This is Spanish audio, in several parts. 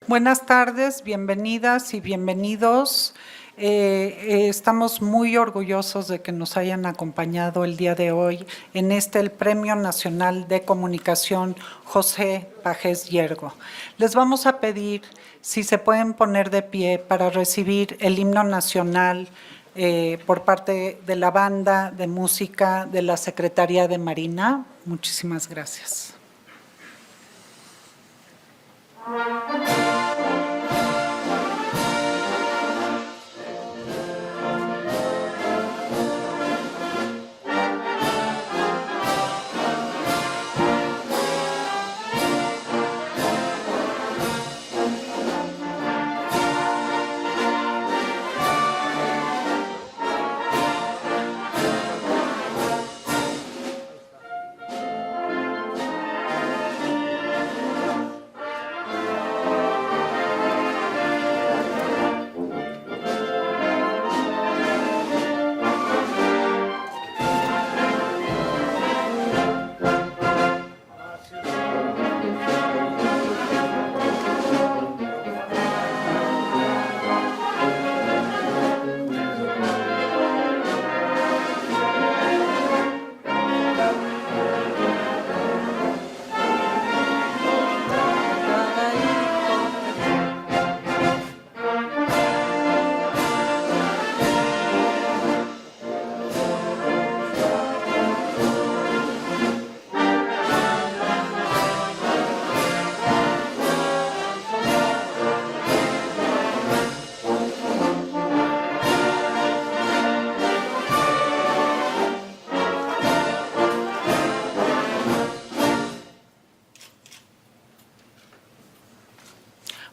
Buenas tardes, bienvenidas y bienvenidos. Estamos muy orgullosos de que nos hayan acompañado el día de hoy en el Premio Nacional de Comunicación José Pagés Yergo. Les vamos a pedir si se pueden poner de pie para recibir el himno nacional por parte de la banda de música de la Secretaría de Marina. Muchísimas gracias.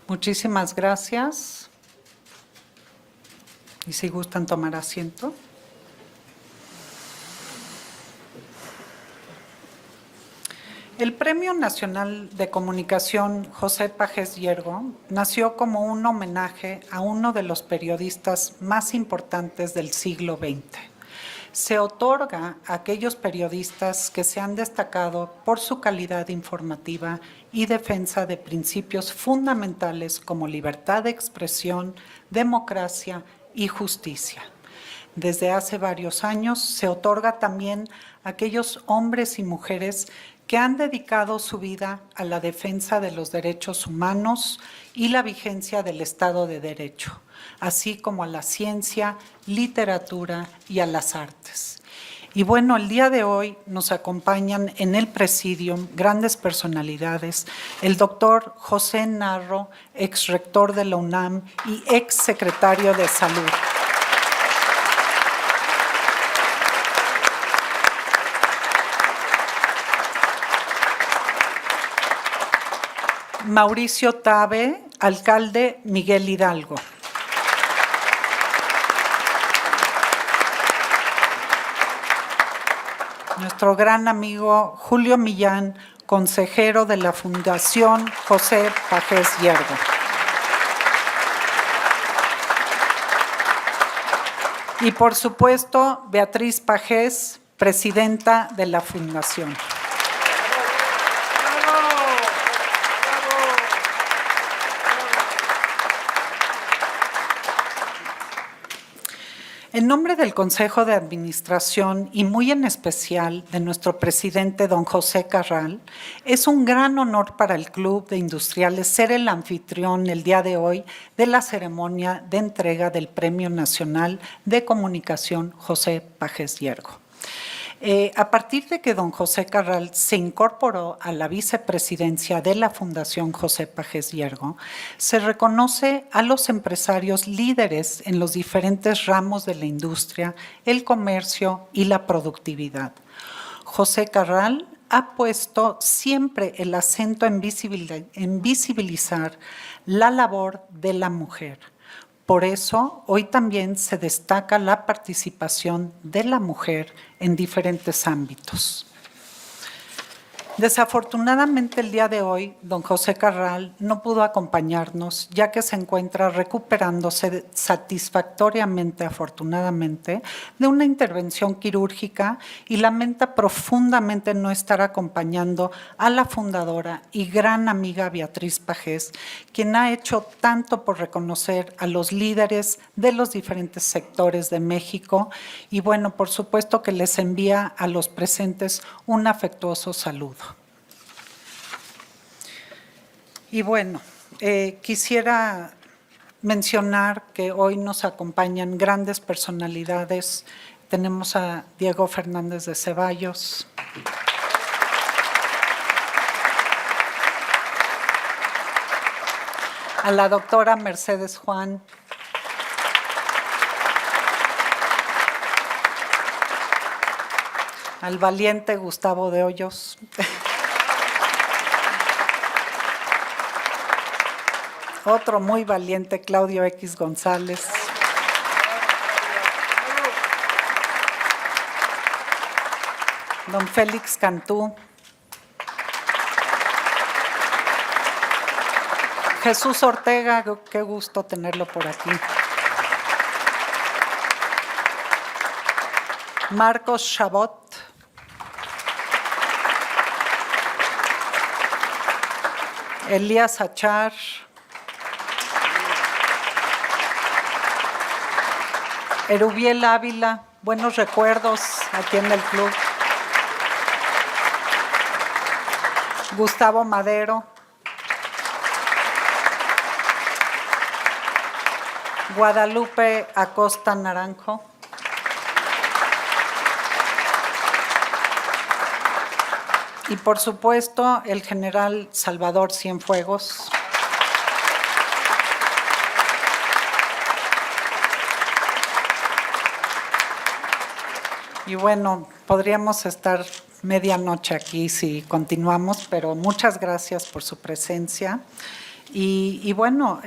Muchísimas gracias. Y si gustan tomar asiento. El Premio Nacional de Comunicación José Pagés Yergo nació como un homenaje a uno de los periodistas más importantes del siglo XX. Se otorga a aquellos periodistas que se han destacado por su calidad informativa y defensa de principios fundamentales como libertad de expresión, democracia y justicia. Desde hace varios años se otorga también a aquellos hombres y mujeres que han dedicado su vida a la defensa de los derechos humanos y la vigencia del Estado de Derecho, así como a la ciencia, literatura y a las artes. Y bueno, el día de hoy nos acompañan en el presidium grandes personalidades, el doctor José Narro, ex rector de la UNAM y ex secretario de Salud. Mauricio Tabe, alcalde Miguel Hidalgo. Nuestro gran amigo Julio Millán, consejero de la Fundación José Pagés Yergo. Y por supuesto, Beatriz Pagés, presidenta de la Fundación. En nombre del Consejo de Administración y muy en especial de nuestro presidente, don José Carral, es un gran honor para el Club de Industriales ser el anfitrión el día de hoy de la ceremonia de entrega del Premio Nacional de Comunicación José Pagés Yergo. A partir de que don José Carral se incorporó a la vicepresidencia de la Fundación José Pagés Yergo, se reconoce a los empresarios líderes en los diferentes ramos de la industria, el comercio y la productividad. José Carral ha puesto siempre el acento en visibilizar la labor de la mujer. Por eso, hoy también se destaca la participación de la mujer en diferentes ámbitos. Desafortunadamente el día de hoy, don José Carral no pudo acompañarnos, ya que se encuentra recuperándose satisfactoriamente, afortunadamente, de una intervención quirúrgica y lamenta profundamente no estar acompañando a la fundadora y gran amiga Beatriz Pajés, quien ha hecho tanto por reconocer a los líderes de los diferentes sectores de México y bueno, por supuesto que les envía a los presentes un afectuoso saludo. Y bueno, quisiera mencionar que hoy nos acompañan grandes personalidades. Tenemos a Diego Fernández de Ceballos, a la doctora Mercedes Juan, al valiente Gustavo de Hoyos, otro muy valiente Claudio X González, don Félix Cantú, Jesús Ortega, qué gusto tenerlo por aquí, Marcos Chabot, Elías Achar, Erubiel Ávila, buenos recuerdos aquí en el club, Gustavo Madero, Guadalupe Acosta Naranjo, y por supuesto el general Salvador Cienfuegos. Y bueno, podríamos estar medianoche aquí si continuamos, pero muchas gracias por su presencia. Y bueno,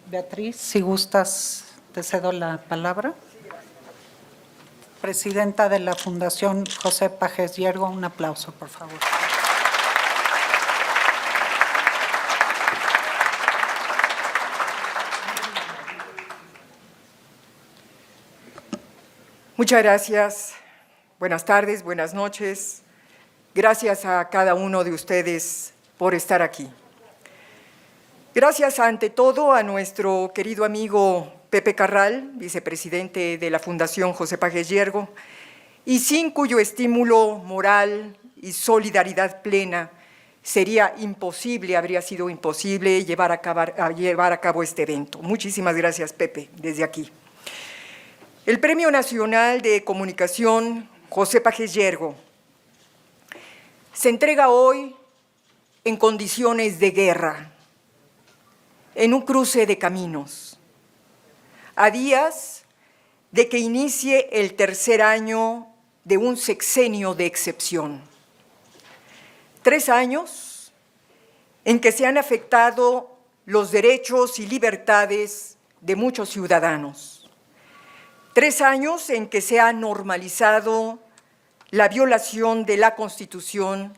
Beatriz, si gustas, te cedo la palabra. Presidenta de la Fundación José Pajés Yergo, un aplauso, por favor. Muchas gracias. Buenas tardes, buenas noches. Gracias a cada uno de ustedes por estar aquí. Gracias ante todo a nuestro querido amigo Pepe Carral, vicepresidente de la Fundación José Pajés Yergo, y sin cuyo estímulo moral y solidaridad plena habría sido imposible llevar a cabo este evento. Muchísimas gracias, Pepe, desde aquí. El Premio Nacional de Comunicación José Pajés Yergo se entrega hoy en condiciones de guerra, en un cruce de caminos, a días de que inicie el tercer año de un sexenio de excepción. 3 años en que se han afectado los derechos y libertades de muchos ciudadanos. 3 años en que se ha normalizado la violación de la Constitución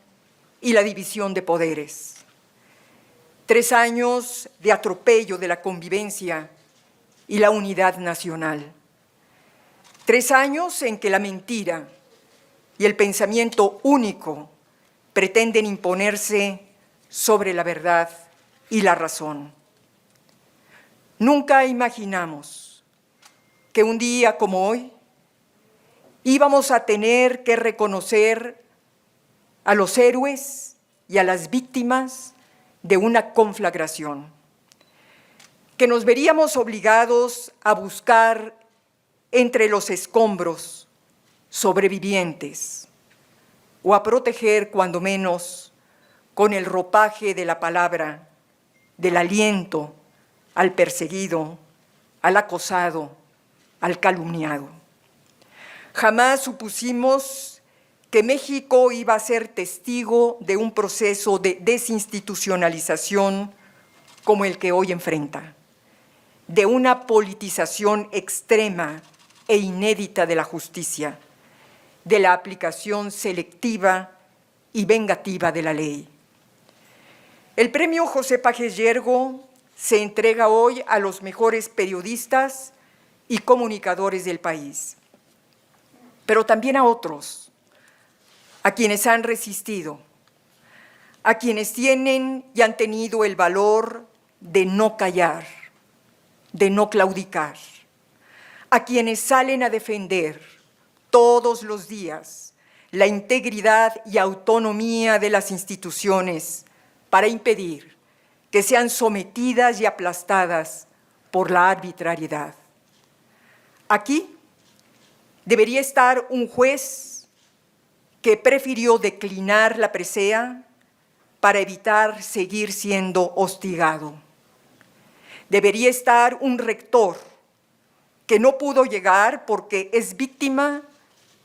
y la división de poderes. 3 años de atropello de la convivencia y la unidad nacional. 3 años en que la mentira y el pensamiento único pretenden imponerse sobre la verdad y la razón. Nunca imaginamos que un día como hoy íbamos a tener que reconocer a los héroes y a las víctimas de una conflagración, que nos veríamos obligados a buscar entre los escombros sobrevivientes o a proteger, cuando menos, con el ropaje de la palabra, del aliento al perseguido, al acosado, al calumniado. Jamás supusimos que México iba a ser testigo de un proceso de desinstitucionalización como el que hoy enfrenta, de una politización extrema e inédita de la justicia, de la aplicación selectiva y vengativa de la ley. El premio José Páez Yergo se entrega hoy a los mejores periodistas y comunicadores del país, pero también a otros, a quienes han resistido, a quienes tienen y han tenido el valor de no callar, de no claudicar, a quienes salen a defender todos los días la integridad y autonomía de las instituciones para impedir que sean sometidas y aplastadas por la arbitrariedad. Aquí debería estar un juez que prefirió declinar la presea para evitar seguir siendo hostigado. Debería estar un rector que no pudo llegar porque es víctima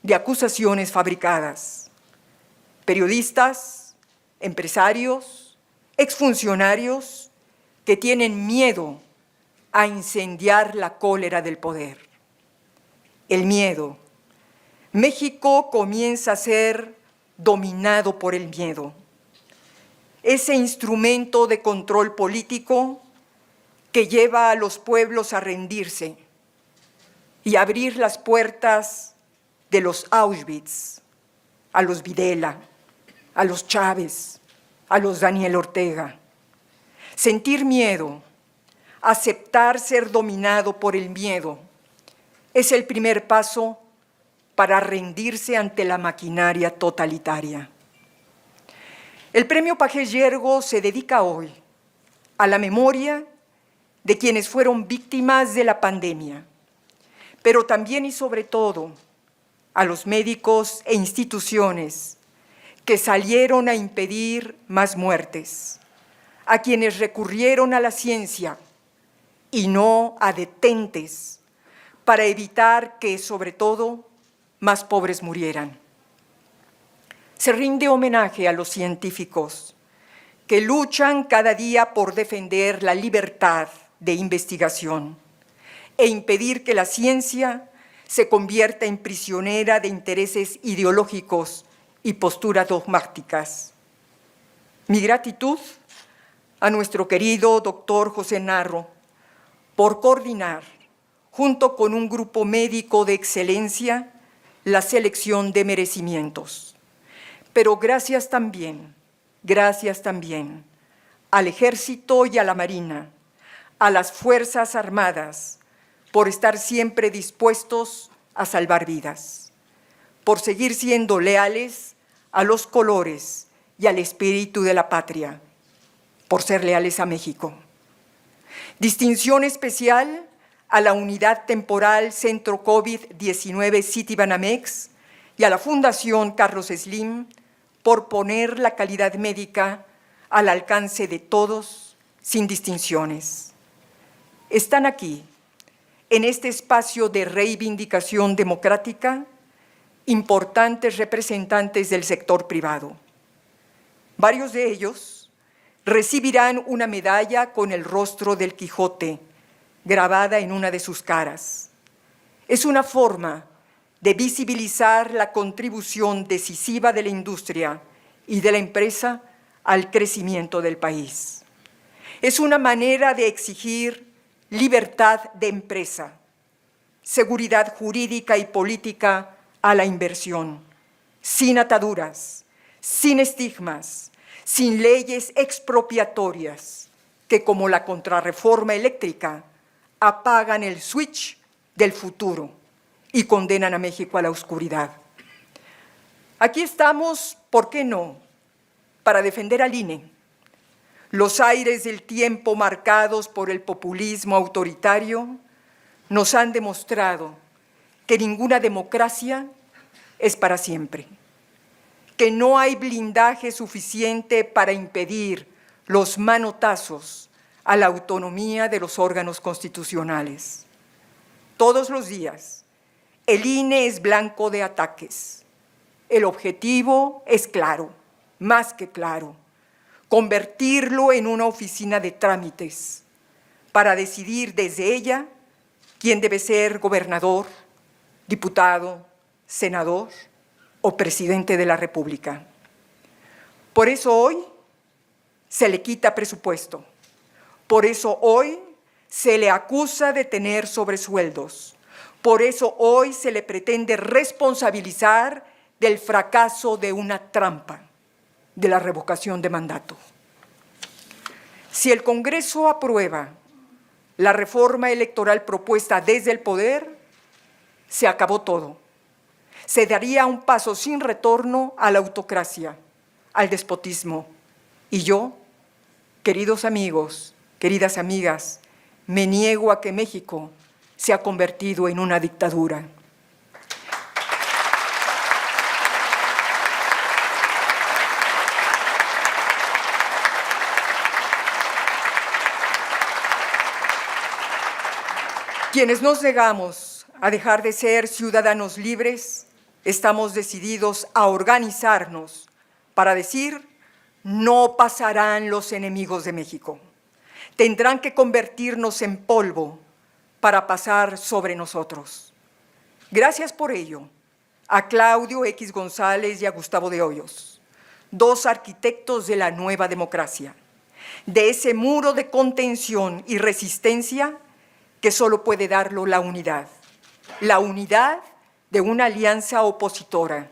de acusaciones fabricadas. Periodistas, empresarios, exfuncionarios que tienen miedo a incendiar la cólera del poder. El miedo. México comienza a ser dominado por el miedo. Ese instrumento de control político que lleva a los pueblos a rendirse y abrir las puertas de los Auschwitz, a los Videla, a los Chávez, a los Daniel Ortega. Sentir miedo, aceptar ser dominado por el miedo, es el primer paso para rendirse ante la maquinaria totalitaria. El premio Páez Yergo se dedica hoy a la memoria de quienes fueron víctimas de la pandemia, pero también y sobre todo a los médicos e instituciones que salieron a impedir más muertes, a quienes recurrieron a la ciencia y no a detentes para evitar que, sobre todo, más pobres murieran. Se rinde homenaje a los científicos que luchan cada día por defender la libertad de investigación e impedir que la ciencia se convierta en prisionera de intereses ideológicos y posturas dogmáticas. Mi gratitud a nuestro querido doctor José Narro por coordinar, junto con un grupo médico de excelencia, la selección de merecimientos. Pero gracias también al Ejército y a la Marina, a las Fuerzas Armadas, por estar siempre dispuestos a salvar vidas, por seguir siendo leales a los colores y al espíritu de la patria, por ser leales a México. Distinción especial a la Unidad Temporal Centro COVID-19 Citibanamex y a la Fundación Carlos Slim por poner la calidad médica al alcance de todos sin distinciones. Están aquí, en este espacio de reivindicación democrática, importantes representantes del sector privado. Varios de ellos recibirán una medalla con el rostro del Quijote grabada en una de sus caras. Es una forma de visibilizar la contribución decisiva de la industria y de la empresa al crecimiento del país. Es una manera de exigir libertad de empresa, seguridad jurídica y política a la inversión, sin ataduras, sin estigmas, sin leyes expropiatorias que, como la contrarreforma eléctrica, apagan el switch del futuro y condenan a México a la oscuridad. Aquí estamos, ¿por qué no?, para defender al INE. Los aires del tiempo marcados por el populismo autoritario nos han demostrado que ninguna democracia es para siempre, que no hay blindaje suficiente para impedir los manotazos a la autonomía de los órganos constitucionales. Todos los días, el INE es blanco de ataques. El objetivo es claro, más que claro: convertirlo en una oficina de trámites para decidir desde ella quién debe ser gobernador, diputado, senador o presidente de la República. Por eso hoy se le quita presupuesto. Por eso hoy se le acusa de tener sobresueldos. Por eso hoy se le pretende responsabilizar del fracaso de una trampa, de la revocación de mandato. Si el Congreso aprueba la reforma electoral propuesta desde el poder, se acabó todo. Se daría un paso sin retorno a la autocracia, al despotismo. Y yo, queridos amigos, queridas amigas, me niego a que México se ha convertido en una dictadura. Quienes nos negamos a dejar de ser ciudadanos libres, estamos decididos a organizarnos para decir: no pasarán los enemigos de México. Tendrán que convertirnos en polvo para pasar sobre nosotros. Gracias por ello a Claudio X González y a Gustavo de Hoyos, dos arquitectos de la nueva democracia, de ese muro de contención y resistencia que solo puede darlo la unidad de una alianza opositora,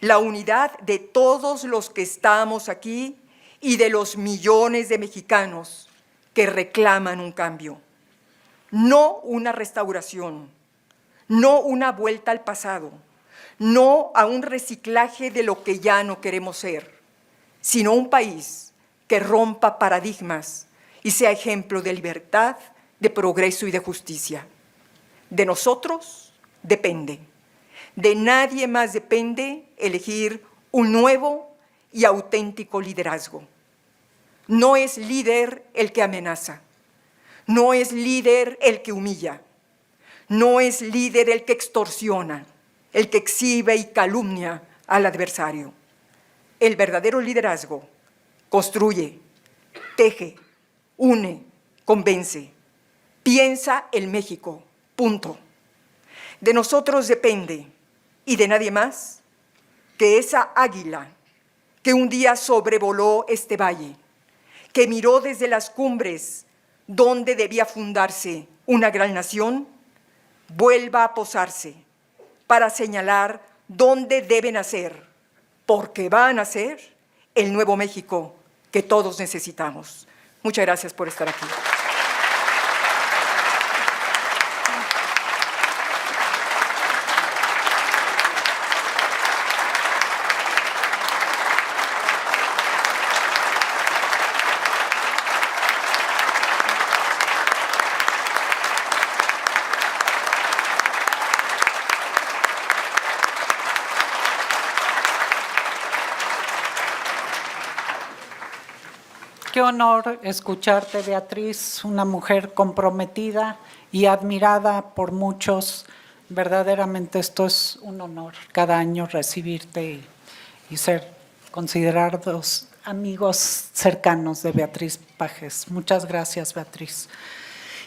la unidad de todos los que estamos aquí y de los millones de mexicanos que reclaman un cambio. No una restauración, no una vuelta al pasado, no a un reciclaje de lo que ya no queremos ser, sino un país que rompa paradigmas y sea ejemplo de libertad, de progreso y de justicia. De nosotros depende, de nadie más depende elegir un nuevo y auténtico liderazgo. No es líder el que amenaza, no es líder el que humilla, no es líder el que extorsiona, el que exhibe y calumnia al adversario. El verdadero liderazgo construye, teje, une, convence, piensa el México, punto. De nosotros depende, y de nadie más, que esa águila que un día sobrevoló este valle, que miró desde las cumbres donde debía fundarse una gran nación, vuelva a posarse para señalar dónde debe nacer, porque va a nacer el nuevo México que todos necesitamos. Muchas gracias por estar aquí. Qué honor escucharte, Beatriz, una mujer comprometida y admirada por muchos. Verdaderamente esto es un honor cada año recibirte y ser considerados amigos cercanos de Beatriz Pajes. Muchas gracias, Beatriz.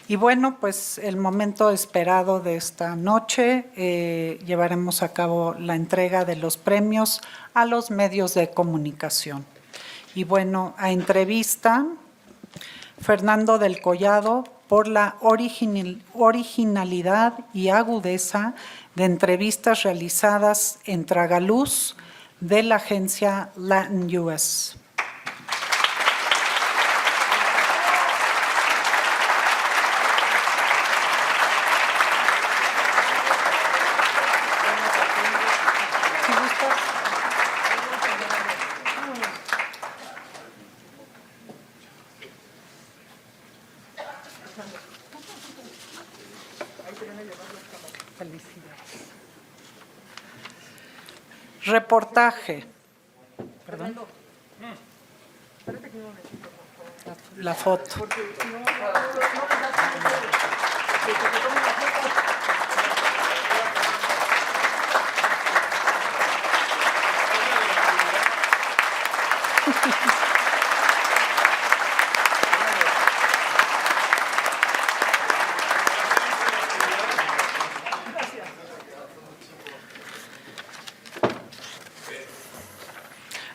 Y bueno, pues el momento esperado de esta noche, llevaremos a cabo la entrega de los premios a los medios de comunicación. Y bueno, a entrevista, Fernando del Collado, por la originalidad y agudeza de entrevistas realizadas en Tragaluz de la agencia Latin US. Reportaje. ¿Perdón? La foto.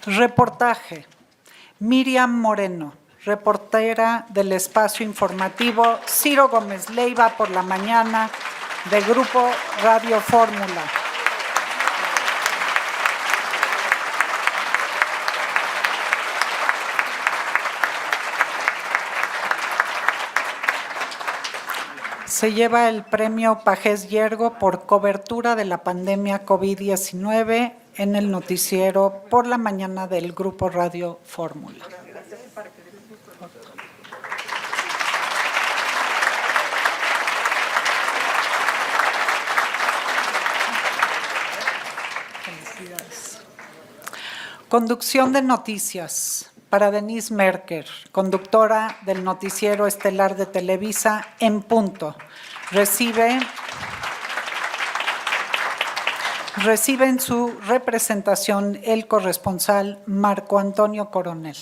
Reportaje. Miriam Moreno, reportera del espacio informativo Ciro Gómez Leiva por la mañana de Grupo Radio Fórmula. Se lleva el premio Pagés Yergo por cobertura de la pandemia COVID-19 en el noticiero por la mañana del Grupo Radio Fórmula. Felicidades. Conducción de noticias para Denise Merker, conductora del noticiero estelar de Televisa En Punto. Recibe en su representación el corresponsal Marco Antonio Coronel.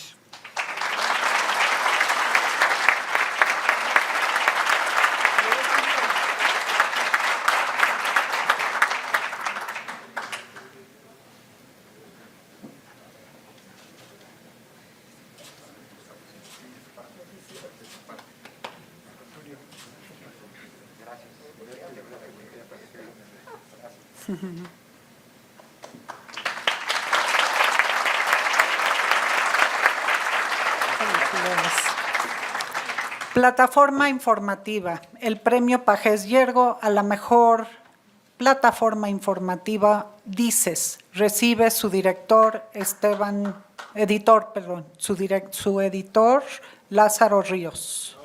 Plataforma informativa. El premio Pagés Yergo a la mejor plataforma informativa Dices. Recibe su editor Lázaro Ríos.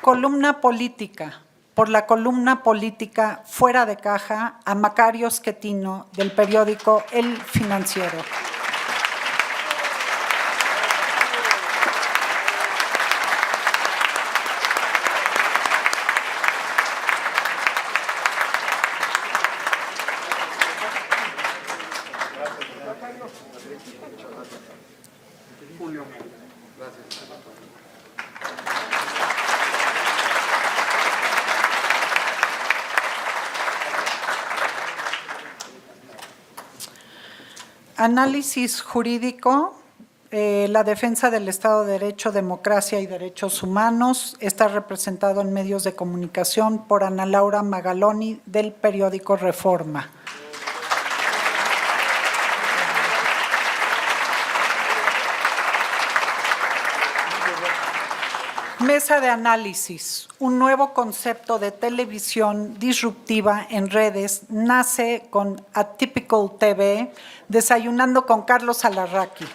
Columna política. Por la columna política Fuera de Caja a Macario Schettino del periódico El Financiero. Análisis jurídico, la defensa del Estado de Derecho, democracia y derechos humanos está representado en medios de comunicación por Ana Laura Magaloni del periódico Reforma. Mesa de análisis, un nuevo concepto de televisión disruptiva en redes, nace con Atypical TV, Desayunando con Carlos Alarraqui.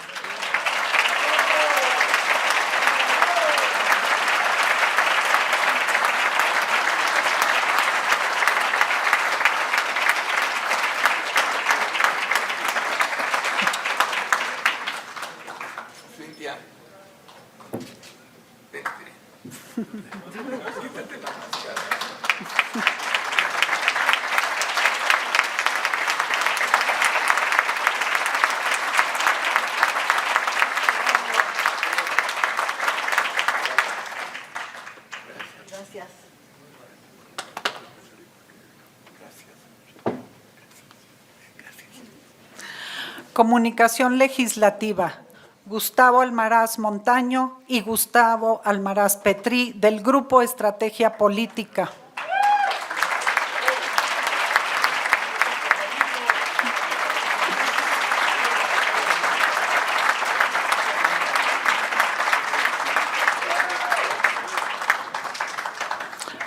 Comunicación legislativa, Gustavo Almaraz Montaño y Gustavo Almaraz Petrí del Grupo Estrategia Política.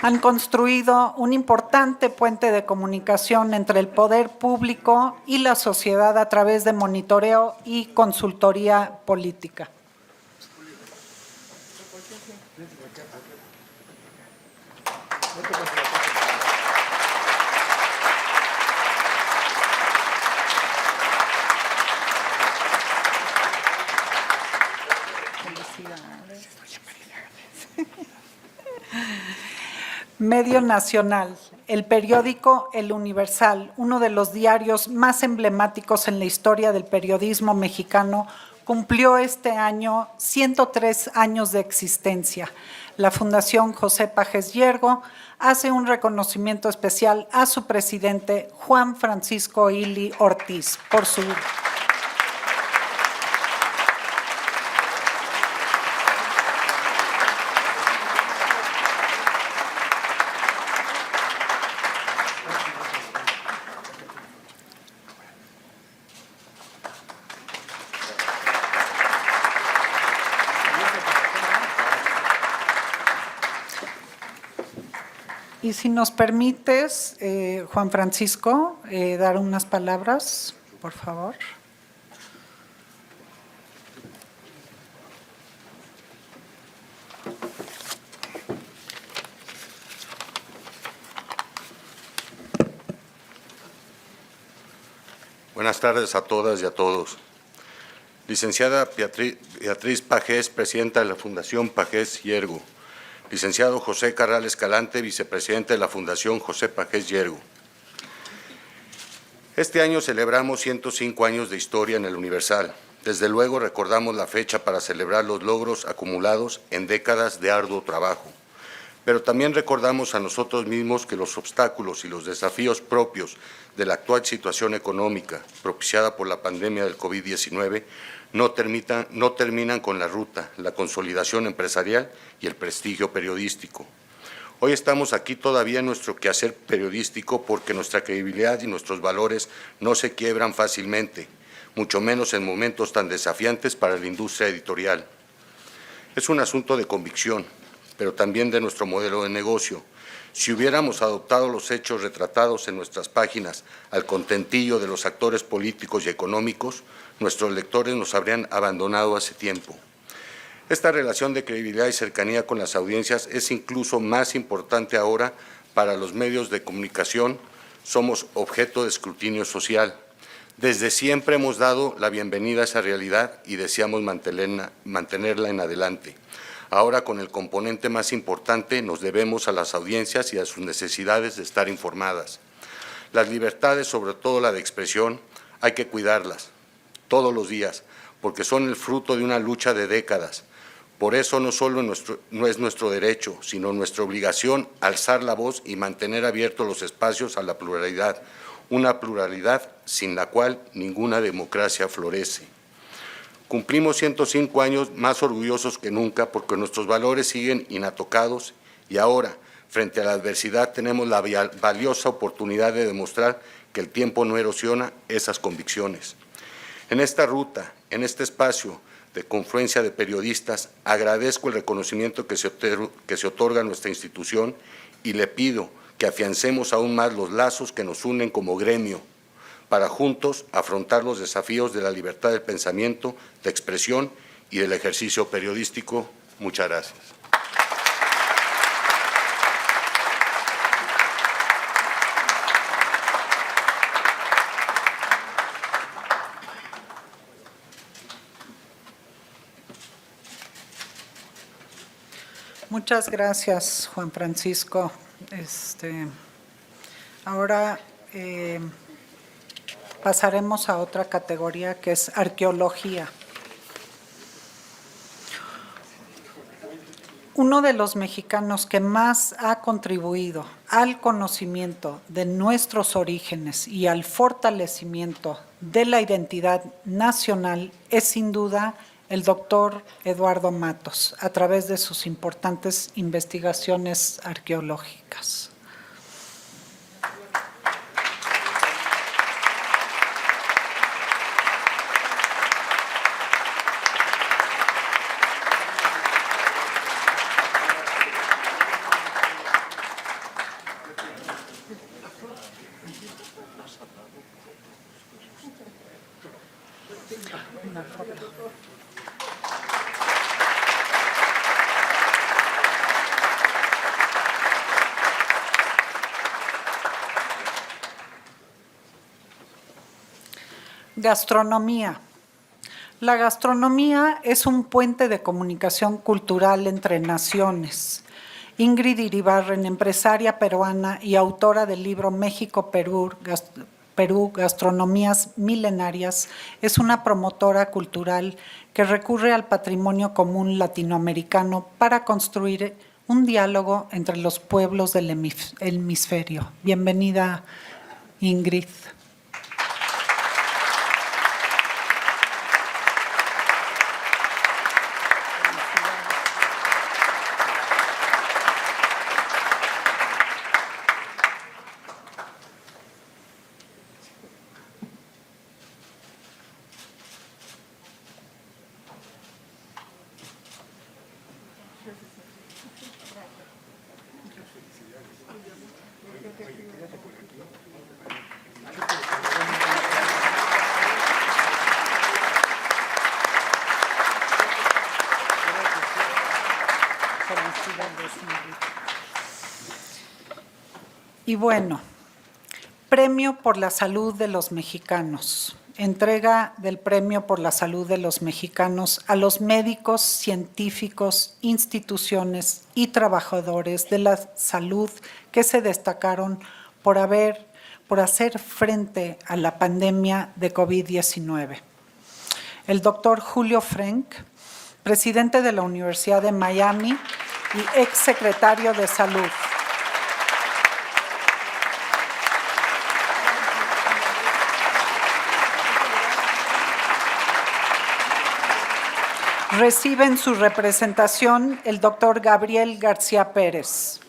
Han construido un importante puente de comunicación entre el poder público y la sociedad a través de monitoreo y consultoría política. Felicidades. Medio nacional. El periódico El Universal, uno de los diarios más emblemáticos en la historia del periodismo mexicano, cumplió este año 103 años de existencia. La Fundación José Páez Yergo hace un reconocimiento especial a su presidente, Juan Francisco Ili Ortiz, por su... Y si nos permites, Juan Francisco, dar unas palabras, por favor. Buenas tardes a todas y a todos. Licenciada Beatriz Páez, presidenta de la Fundación Páez Yergo. Licenciado José Carral Escalante, vicepresidente de la Fundación José Páez Yergo. Este año celebramos 105 años de historia en el Universal. Desde luego recordamos la fecha para celebrar los logros acumulados en décadas de arduo trabajo. Pero también recordamos a nosotros mismos que los obstáculos y los desafíos propios de la actual situación económica propiciada por la pandemia del COVID-19 no terminan con la ruta, la consolidación empresarial y el prestigio periodístico. Hoy estamos aquí todavía en nuestro quehacer periodístico porque nuestra credibilidad y nuestros valores no se quiebran fácilmente, mucho menos en momentos tan desafiantes para la industria editorial. Es un asunto de convicción, pero también de nuestro modelo de negocio. Si hubiéramos adoptado los hechos retratados en nuestras páginas al contentillo de los actores políticos y económicos, nuestros lectores nos habrían abandonado hace tiempo. Esta relación de credibilidad y cercanía con las audiencias es incluso más importante ahora para los medios de comunicación. Somos objeto de escrutinio social. Desde siempre hemos dado la bienvenida a esa realidad y deseamos mantenerla en adelante. Ahora, con el componente más importante, nos debemos a las audiencias y a sus necesidades de estar informadas. Las libertades, sobre todo la de expresión, hay que cuidarlas todos los días, porque son el fruto de una lucha de décadas. Por eso no solo no es nuestro derecho, sino nuestra obligación alzar la voz y mantener abiertos los espacios a la pluralidad, una pluralidad sin la cual ninguna democracia florece. Cumplimos 105 años más orgullosos que nunca porque nuestros valores siguen inatocados y ahora, frente a la adversidad, tenemos la valiosa oportunidad de demostrar que el tiempo no erosiona esas convicciones. En esta ruta, en este espacio de confluencia de periodistas, agradezco el reconocimiento que se otorga a nuestra institución y le pido que afiancemos aún más los lazos que nos unen como gremio, para juntos afrontar los desafíos de la libertad del pensamiento, de expresión y del ejercicio periodístico. Muchas gracias. Muchas gracias, Juan Francisco. Ahora pasaremos a otra categoría que es arqueología. Uno de los mexicanos que más ha contribuido al conocimiento de nuestros orígenes y al fortalecimiento de la identidad nacional es sin duda el doctor Eduardo Matos, a través de sus importantes investigaciones arqueológicas. Una foto. Gastronomía. La gastronomía es un puente de comunicación cultural entre naciones. Ingrid Iribarren, empresaria peruana y autora del libro México-Perú, Gastronomías Milenarias, es una promotora cultural que recurre al patrimonio común latinoamericano para construir un diálogo entre los pueblos del hemisferio. Bienvenida, Ingrid. Y bueno, Premio por la Salud de los Mexicanos. Entrega del Premio por la Salud de los Mexicanos a los médicos, científicos, instituciones y trabajadores de la salud que se destacaron por hacer frente a la pandemia de COVID-19. El doctor Julio Frenk, presidente de la Universidad de Miami y exsecretario de Salud. Recibe en su representación el doctor Gabriel García Pérez.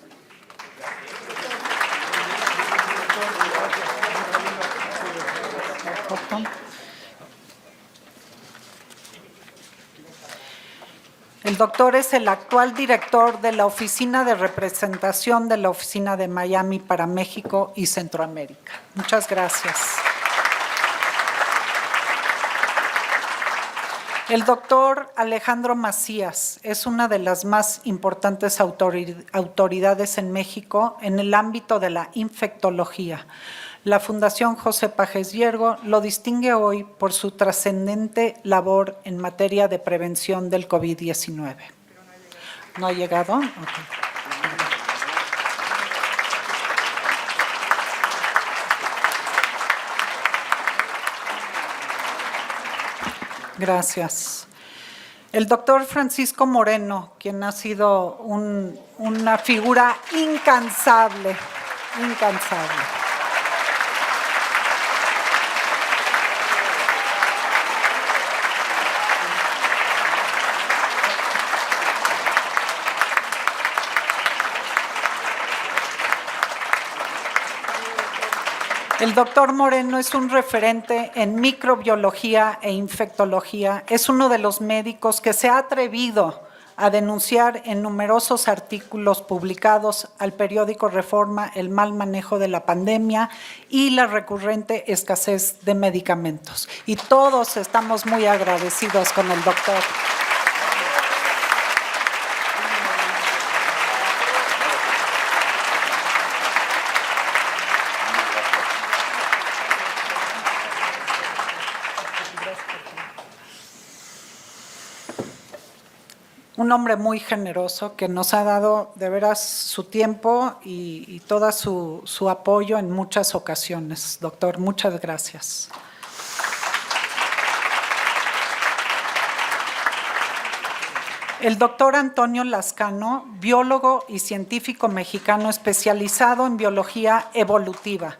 El doctor es el actual director de la Oficina de Representación de la Oficina de Miami para México y Centroamérica. Muchas gracias. El doctor Alejandro Macías es una de las más importantes autoridades en México en el ámbito de la infectología. La Fundación José Páez Llergo lo distingue hoy por su trascendente labor en materia de prevención del COVID-19. ¿No ha llegado? Okay. Gracias. El doctor Francisco Moreno, quien ha sido una figura incansable. El doctor Moreno es un referente en microbiología e infectología. Es uno de los médicos que se ha atrevido a denunciar en numerosos artículos publicados al periódico Reforma el mal manejo de la pandemia y la recurrente escasez de medicamentos. Y todos estamos muy agradecidos con el doctor. Un hombre muy generoso que nos ha dado de veras su tiempo y todo su apoyo en muchas ocasiones. Doctor, muchas gracias. El doctor Antonio Lascano, biólogo y científico mexicano especializado en biología evolutiva.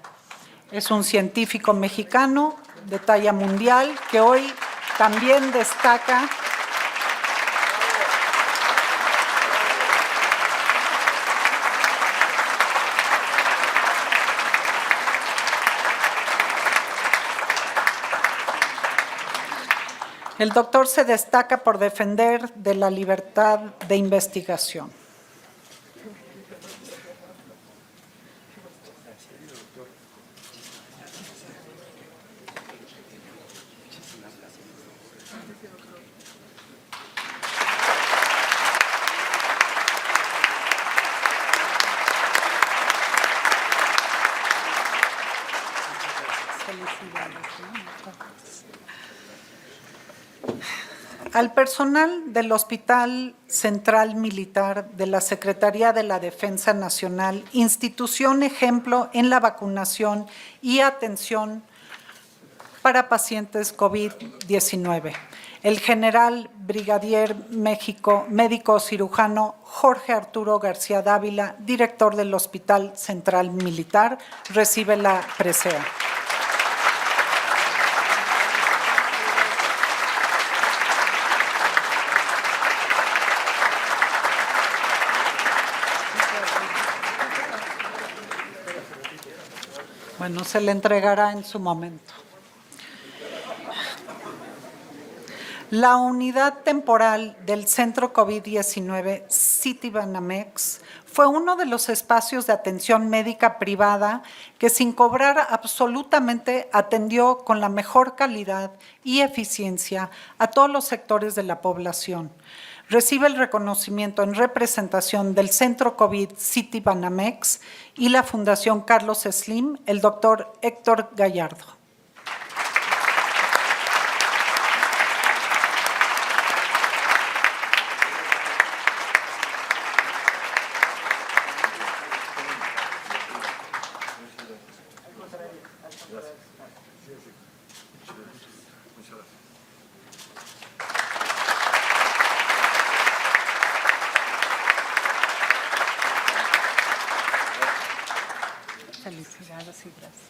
Es un científico mexicano de talla mundial que hoy también destaca El doctor se destaca por defender de la libertad de investigación. Felicidades, ¿no? Al personal del Hospital Central Militar de la Secretaría de la Defensa Nacional, institución ejemplo en la vacunación y atención para pacientes COVID-19. El general brigadier médico cirujano Jorge Arturo García Dávila, director del Hospital Central Militar, recibe la presea. Bueno, se le entregará en su momento. La unidad temporal del Centro COVID-19 Citibanamex fue uno de los espacios de atención médica privada que sin cobrar absolutamente atendió con la mejor calidad y eficiencia a todos los sectores de la población. Recibe el reconocimiento en representación del Centro COVID Citibanamex y la Fundación Carlos Slim, el doctor Héctor Gallardo. Felicidades y gracias.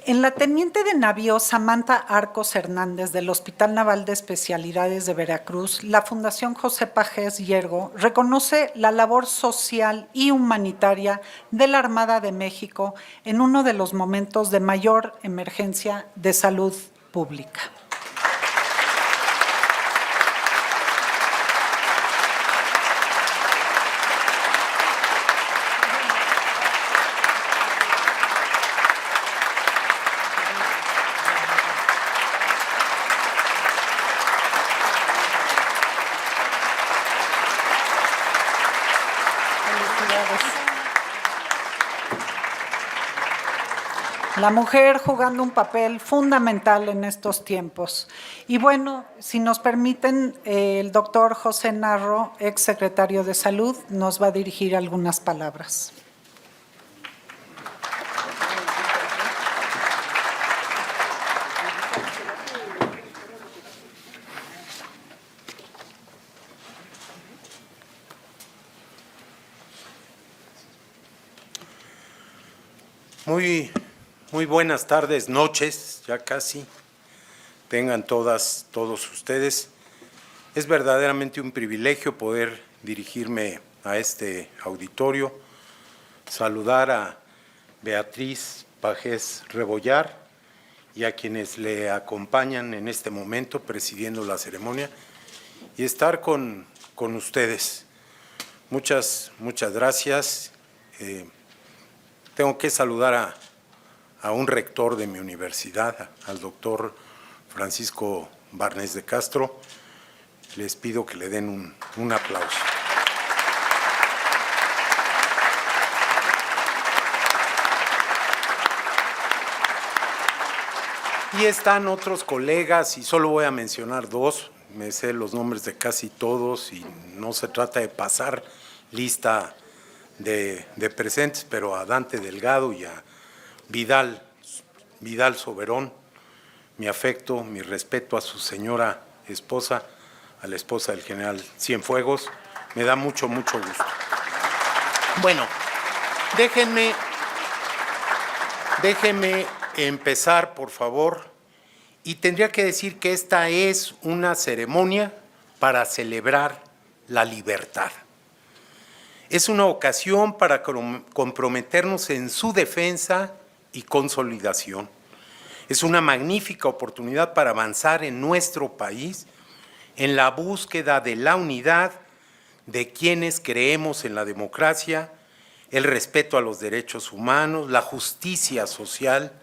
En la teniente de navío Samantha Arcos Hernández del Hospital Naval de Especialidades de Veracruz, la Fundación José Pagés Yergo reconoce la labor social y humanitaria de la Armada de México en uno de los momentos de mayor emergencia de salud pública. La mujer jugando un papel fundamental en estos tiempos. Y bueno, si nos permiten, el doctor José Narro, ex secretario de Salud, nos va a dirigir algunas palabras. Muy buenas tardes, noches, ya casi, tengan todos ustedes. Es verdaderamente un privilegio poder dirigirme a este auditorio, saludar a Beatriz Pagés Rebollar y a quienes le acompañan en este momento presidiendo la ceremonia y estar con ustedes. Muchas gracias. Tengo que saludar a un rector de mi universidad, al doctor Francisco Barnés de Castro. Les pido que le den un aplauso. Y están otros colegas, y solo voy a mencionar dos, me sé los nombres de casi todos, y no se trata de pasar lista de presentes, pero a Dante Delgado y a Vidal Soberón, mi afecto, mi respeto a su señora esposa, a la esposa del general Cienfuegos, me da mucho gusto. Bueno, déjenme empezar, por favor, y tendría que decir que esta es una ceremonia para celebrar la libertad. Es una ocasión para comprometernos en su defensa y consolidación. Es una magnífica oportunidad para avanzar en nuestro país en la búsqueda de la unidad de quienes creemos en la democracia, el respeto a los derechos humanos, la justicia social,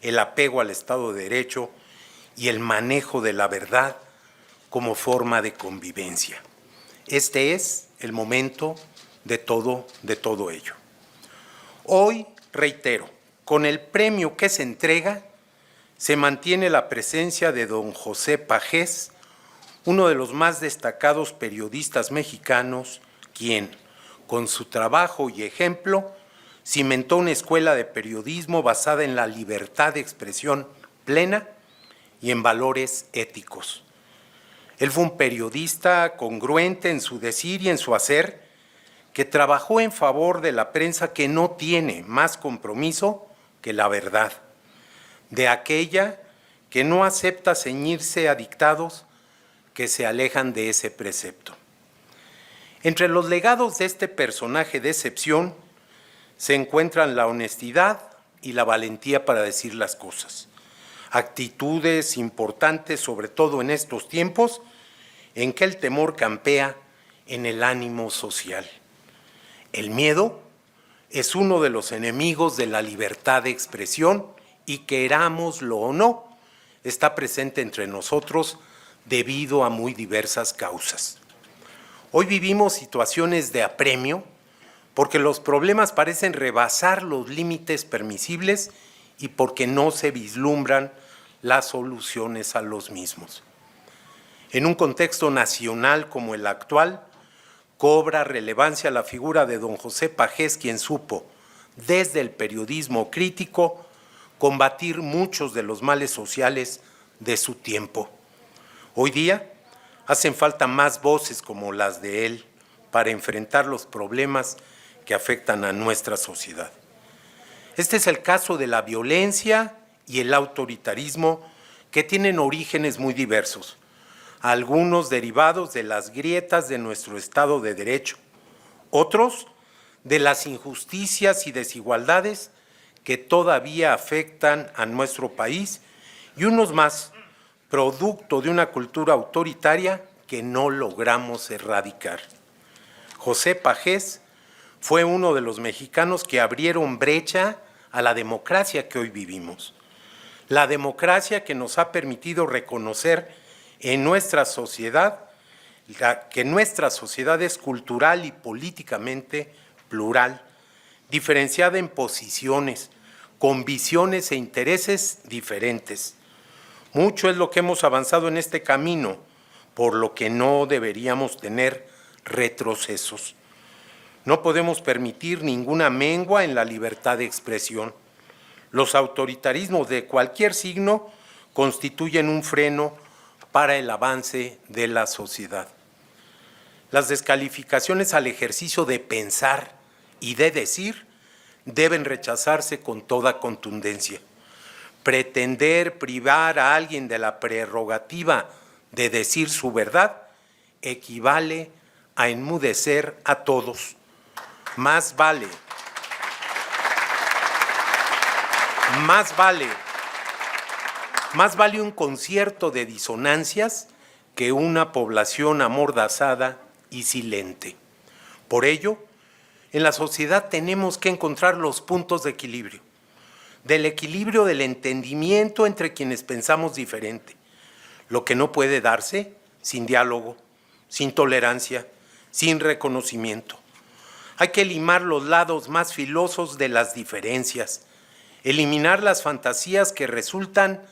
el apego al Estado de Derecho y el manejo de la verdad como forma de convivencia. Este es el momento de todo ello. Hoy, reitero, con el premio que se entrega, se mantiene la presencia de don José Pagés, uno de los más destacados periodistas mexicanos, quien, con su trabajo y ejemplo, cimentó una escuela de periodismo basada en la libertad de expresión plena y en valores éticos. Él fue un periodista congruente en su decir y en su hacer, que trabajó en favor de la prensa que no tiene más compromiso que la verdad, de aquella que no acepta ceñirse a dictados que se alejan de ese precepto. Entre los legados de este personaje de excepción se encuentran la honestidad y la valentía para decir las cosas, actitudes importantes, sobre todo en estos tiempos en que el temor campea en el ánimo social. El miedo es uno de los enemigos de la libertad de expresión y, querámoslo o no, está presente entre nosotros debido a muy diversas causas. Hoy vivimos situaciones de apremio porque los problemas parecen rebasar los límites permisibles y porque no se vislumbran las soluciones a los mismos. En un contexto nacional como el actual, cobra relevancia la figura de don José Pagés, quien supo, desde el periodismo crítico, combatir muchos de los males sociales de su tiempo. Hoy día hacen falta más voces como las de él para enfrentar los problemas que afectan a nuestra sociedad. Este es el caso de la violencia y el autoritarismo, que tienen orígenes muy diversos, algunos derivados de las grietas de nuestro Estado de Derecho, otros de las injusticias y desigualdades que todavía afectan a nuestro país, y unos más, producto de una cultura autoritaria que no logramos erradicar. José Pagés fue uno de los mexicanos que abrieron brecha a la democracia que hoy vivimos, la democracia que nos ha permitido reconocer en nuestra sociedad, que nuestra sociedad es cultural y políticamente plural, diferenciada en posiciones, con visiones e intereses diferentes. Mucho es lo que hemos avanzado en este camino, por lo que no deberíamos tener retrocesos. No podemos permitir ninguna mengua en la libertad de expresión. Los autoritarismos de cualquier signo constituyen un freno para el avance de la sociedad. Las descalificaciones al ejercicio de pensar y de decir deben rechazarse con toda contundencia. Pretender privar a alguien de la prerrogativa de decir su verdad equivale a enmudecer a todos. Más vale un concierto de disonancias que una población amordazada y silente. Por ello, en la sociedad tenemos que encontrar los puntos de equilibrio, del equilibrio del entendimiento entre quienes pensamos diferente, lo que no puede darse sin diálogo, sin tolerancia, sin reconocimiento. Hay que limar los lados más filosos de las diferencias, eliminar las fantasías que resultan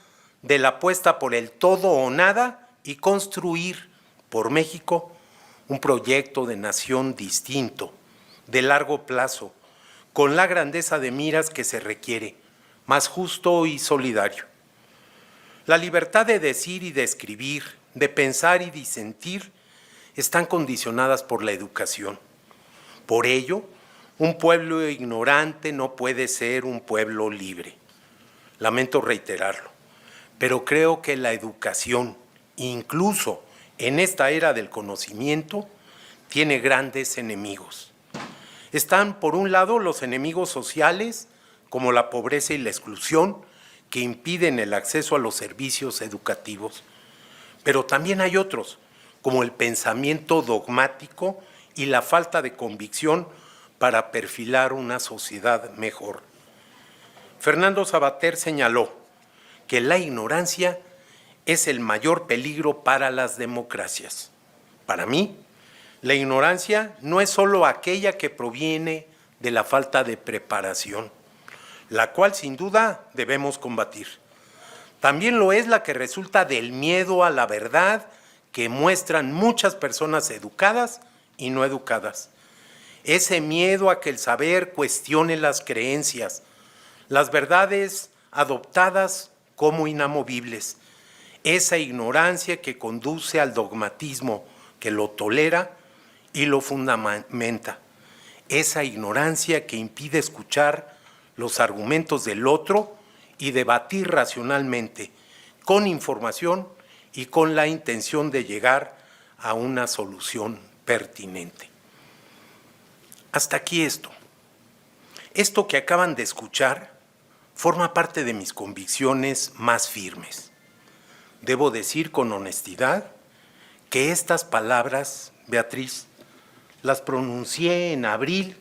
de la apuesta por el todo o nada y construir por México un proyecto de nación distinto, de largo plazo, con la grandeza de miras que se requiere, más justo y solidario. La libertad de decir y de escribir, de pensar y disentir, están condicionadas por la educación. Por ello, un pueblo ignorante no puede ser un pueblo libre. Lamento reiterarlo, pero creo que la educación, incluso en esta era del conocimiento, tiene grandes enemigos. Están, por un lado, los enemigos sociales, como la pobreza y la exclusión, que impiden el acceso a los servicios educativos. Pero también hay otros, como el pensamiento dogmático y la falta de convicción para perfilar una sociedad mejor. Fernando Savater señaló que la ignorancia es el mayor peligro para las democracias. Para mí, la ignorancia no es solo aquella que proviene de la falta de preparación, la cual sin duda debemos combatir. También lo es la que resulta del miedo a la verdad que muestran muchas personas educadas y no educadas. Ese miedo a que el saber cuestione las creencias, las verdades adoptadas como inamovibles, esa ignorancia que conduce al dogmatismo, que lo tolera y lo fundamenta, esa ignorancia que impide escuchar los argumentos del otro y debatir racionalmente, con información y con la intención de llegar a una solución pertinente. Hasta aquí esto. Esto que acaban de escuchar forma parte de mis convicciones más firmes. Debo decir con honestidad que estas palabras, Beatriz, las pronuncié en abril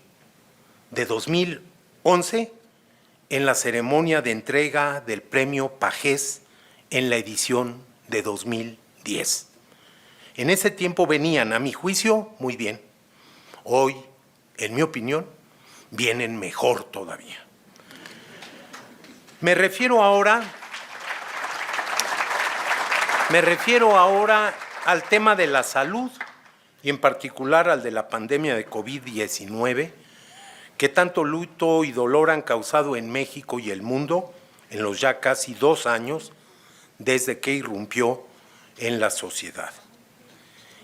de 2011 en la ceremonia de entrega del Premio Pagés en la edición de 2010. En ese tiempo venían, a mi juicio, muy bien. Hoy, en mi opinión, vienen mejor todavía. Me refiero ahora al tema de la salud y en particular al de la pandemia de COVID-19, que tanto luto y dolor han causado en México y el mundo en los ya casi 2 años desde que irrumpió en la sociedad.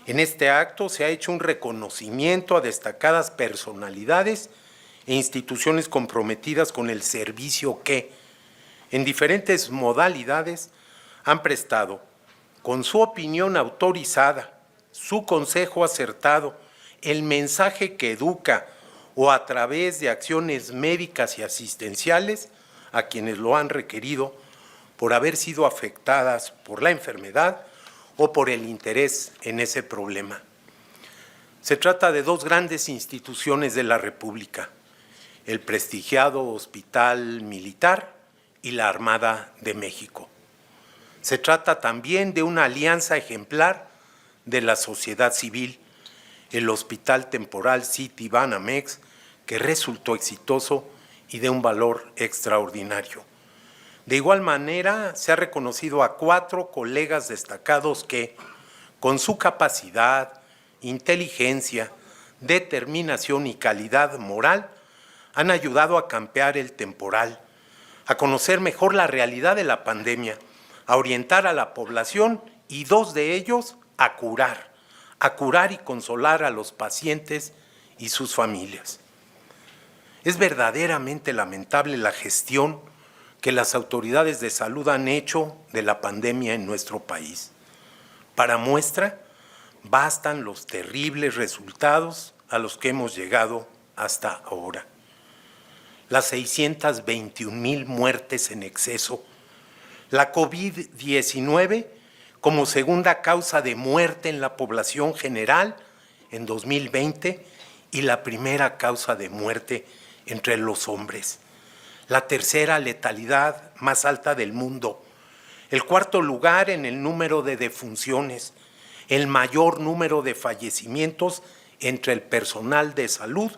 En este acto se ha hecho un reconocimiento a destacadas personalidades e instituciones comprometidas con el servicio que, en diferentes modalidades, han prestado, con su opinión autorizada, su consejo acertado, el mensaje que educa o a través de acciones médicas y asistenciales a quienes lo han requerido por haber sido afectadas por la enfermedad o por el interés en ese problema. Se trata de 2 grandes instituciones de la República, el prestigiado Hospital Militar y la Armada de México. Se trata también de una alianza ejemplar de la sociedad civil, el Hospital Temporal City Banamex, que resultó exitoso y de un valor extraordinario. De igual manera, se ha reconocido a 4 colegas destacados que, con su capacidad, inteligencia, determinación y calidad moral, han ayudado a campear el temporal, a conocer mejor la realidad de la pandemia, a orientar a la población y 2 de ellos a curar y consolar a los pacientes y sus familias. Es verdaderamente lamentable la gestión que las autoridades de salud han hecho de la pandemia en nuestro país. Para muestra, bastan los terribles resultados a los que hemos llegado hasta ahora. Las 621,000 muertes en exceso, la COVID-19 como segunda causa de muerte en la población general en 2020 y la primera causa de muerte entre los hombres, la tercera letalidad más alta del mundo, el 4º lugar en el número de defunciones, el mayor número de fallecimientos entre el personal de salud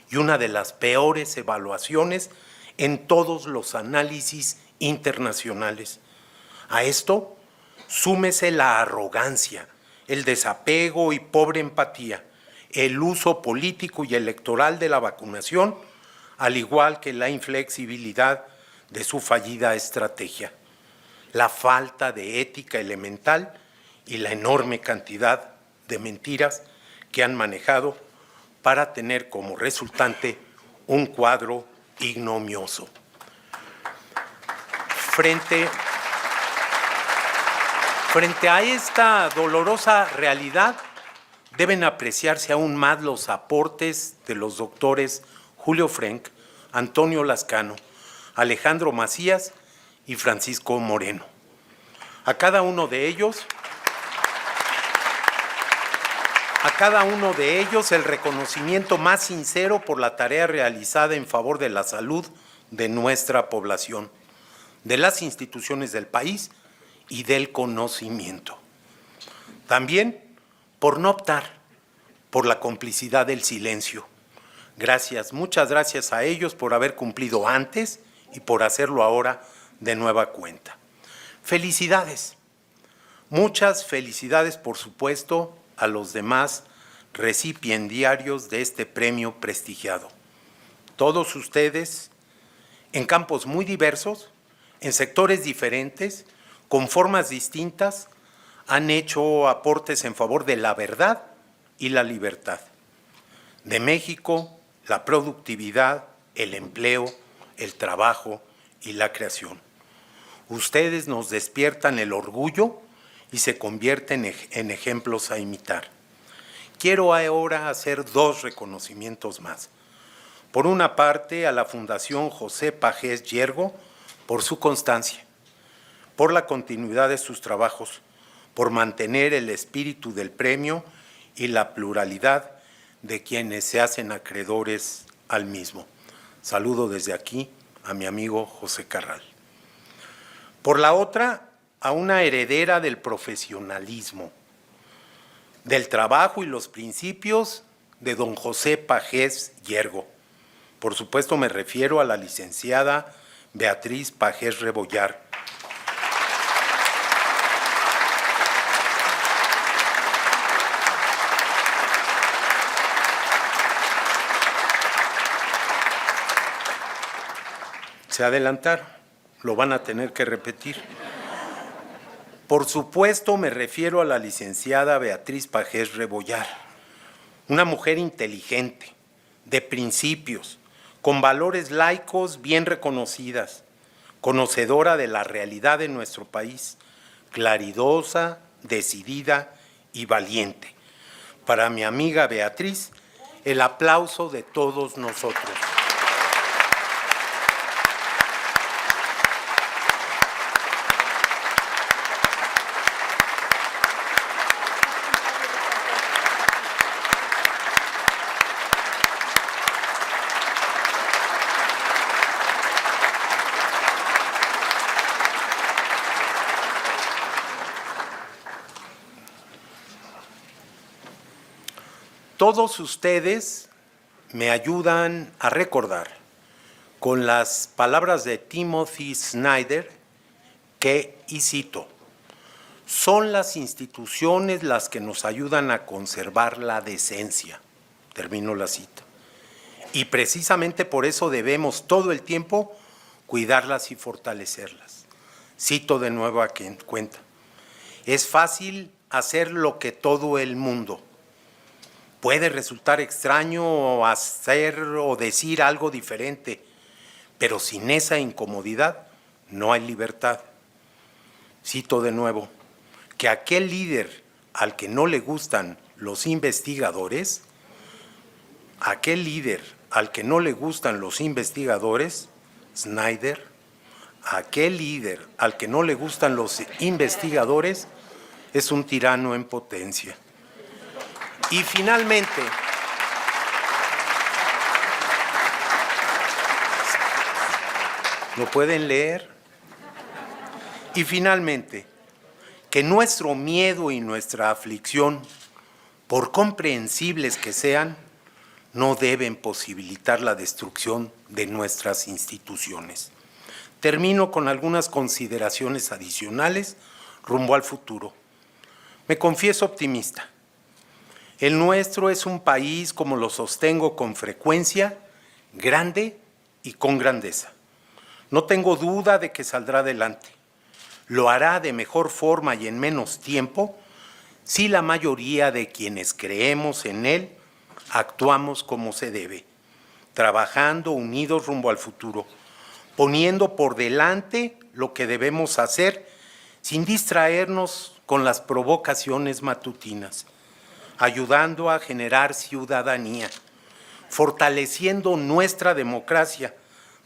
y una de las peores evaluaciones en todos los análisis internacionales. A esto, súmese la arrogancia, el desapego y pobre empatía, el uso político y electoral de la vacunación, al igual que la inflexibilidad de su fallida estrategia, la falta de ética elemental y la enorme cantidad de mentiras que han manejado para tener como resultante un cuadro ignominioso. Frente a esta dolorosa realidad, deben apreciarse aún más los aportes de los doctores Julio Frenk, Antonio Lascano, Alejandro Macías y Francisco Moreno. A cada uno de ellos el reconocimiento más sincero por la tarea realizada en favor de la salud de nuestra población, de las instituciones del país y del conocimiento. También por no optar por la complicidad del silencio. Gracias, muchas gracias a ellos por haber cumplido antes y por hacerlo ahora de nueva cuenta. Felicidades. Muchas felicidades, por supuesto, a los demás recipiendarios de este premio prestigiado. Todos ustedes, en campos muy diversos, en sectores diferentes, con formas distintas, han hecho aportes en favor de la verdad y la libertad, de México, la productividad, el empleo, el trabajo y la creación. Ustedes nos despiertan el orgullo y se convierten en ejemplos a imitar. Quiero ahora hacer dos reconocimientos más. Por una parte, a la Fundación José Pagés Yergo por su constancia, por la continuidad de sus trabajos, por mantener el espíritu del premio y la pluralidad de quienes se hacen acreedores al mismo. Saludo desde aquí a mi amigo José Carral. Por la otra, a una heredera del profesionalismo, del trabajo y los principios de don José Pagés Yergo. Por supuesto me refiero a la licenciada Beatriz Pagés Rebollar. Se adelantaron, lo van a tener que repetir. Por supuesto me refiero a la licenciada Beatriz Pagés Rebollar, una mujer inteligente, de principios, con valores laicos bien reconocidas, conocedora de la realidad de nuestro país, claridosa, decidida y valiente. Para mi amiga Beatriz, el aplauso de todos nosotros. Todos ustedes me ayudan a recordar con las palabras de Timothy Snyder que, y cito, son las instituciones las que nos ayudan a conservar la decencia. Termino la cita. Y precisamente por eso debemos todo el tiempo cuidarlas y fortalecerlas. Cito de nuevo a quien cuenta. Es fácil hacer lo que todo el mundo. Puede resultar extraño hacer o decir algo diferente, pero sin esa incomodidad no hay libertad. Cito de nuevo, que aquel líder al que no le gustan los investigadores, Snyder, aquel líder al que no le gustan los investigadores es un tirano en potencia. Y finalmente, ¿lo pueden leer? Y finalmente, que nuestro miedo y nuestra aflicción, por comprensibles que sean, no deben posibilitar la destrucción de nuestras instituciones. Termino con algunas consideraciones adicionales rumbo al futuro. Me confieso optimista. El nuestro es un país, como lo sostengo con frecuencia, grande y con grandeza. No tengo duda de que saldrá adelante. Lo hará de mejor forma y en menos tiempo si la mayoría de quienes creemos en él actuamos como se debe, trabajando unidos rumbo al futuro, poniendo por delante lo que debemos hacer sin distraernos con las provocaciones matutinas, ayudando a generar ciudadanía, fortaleciendo nuestra democracia,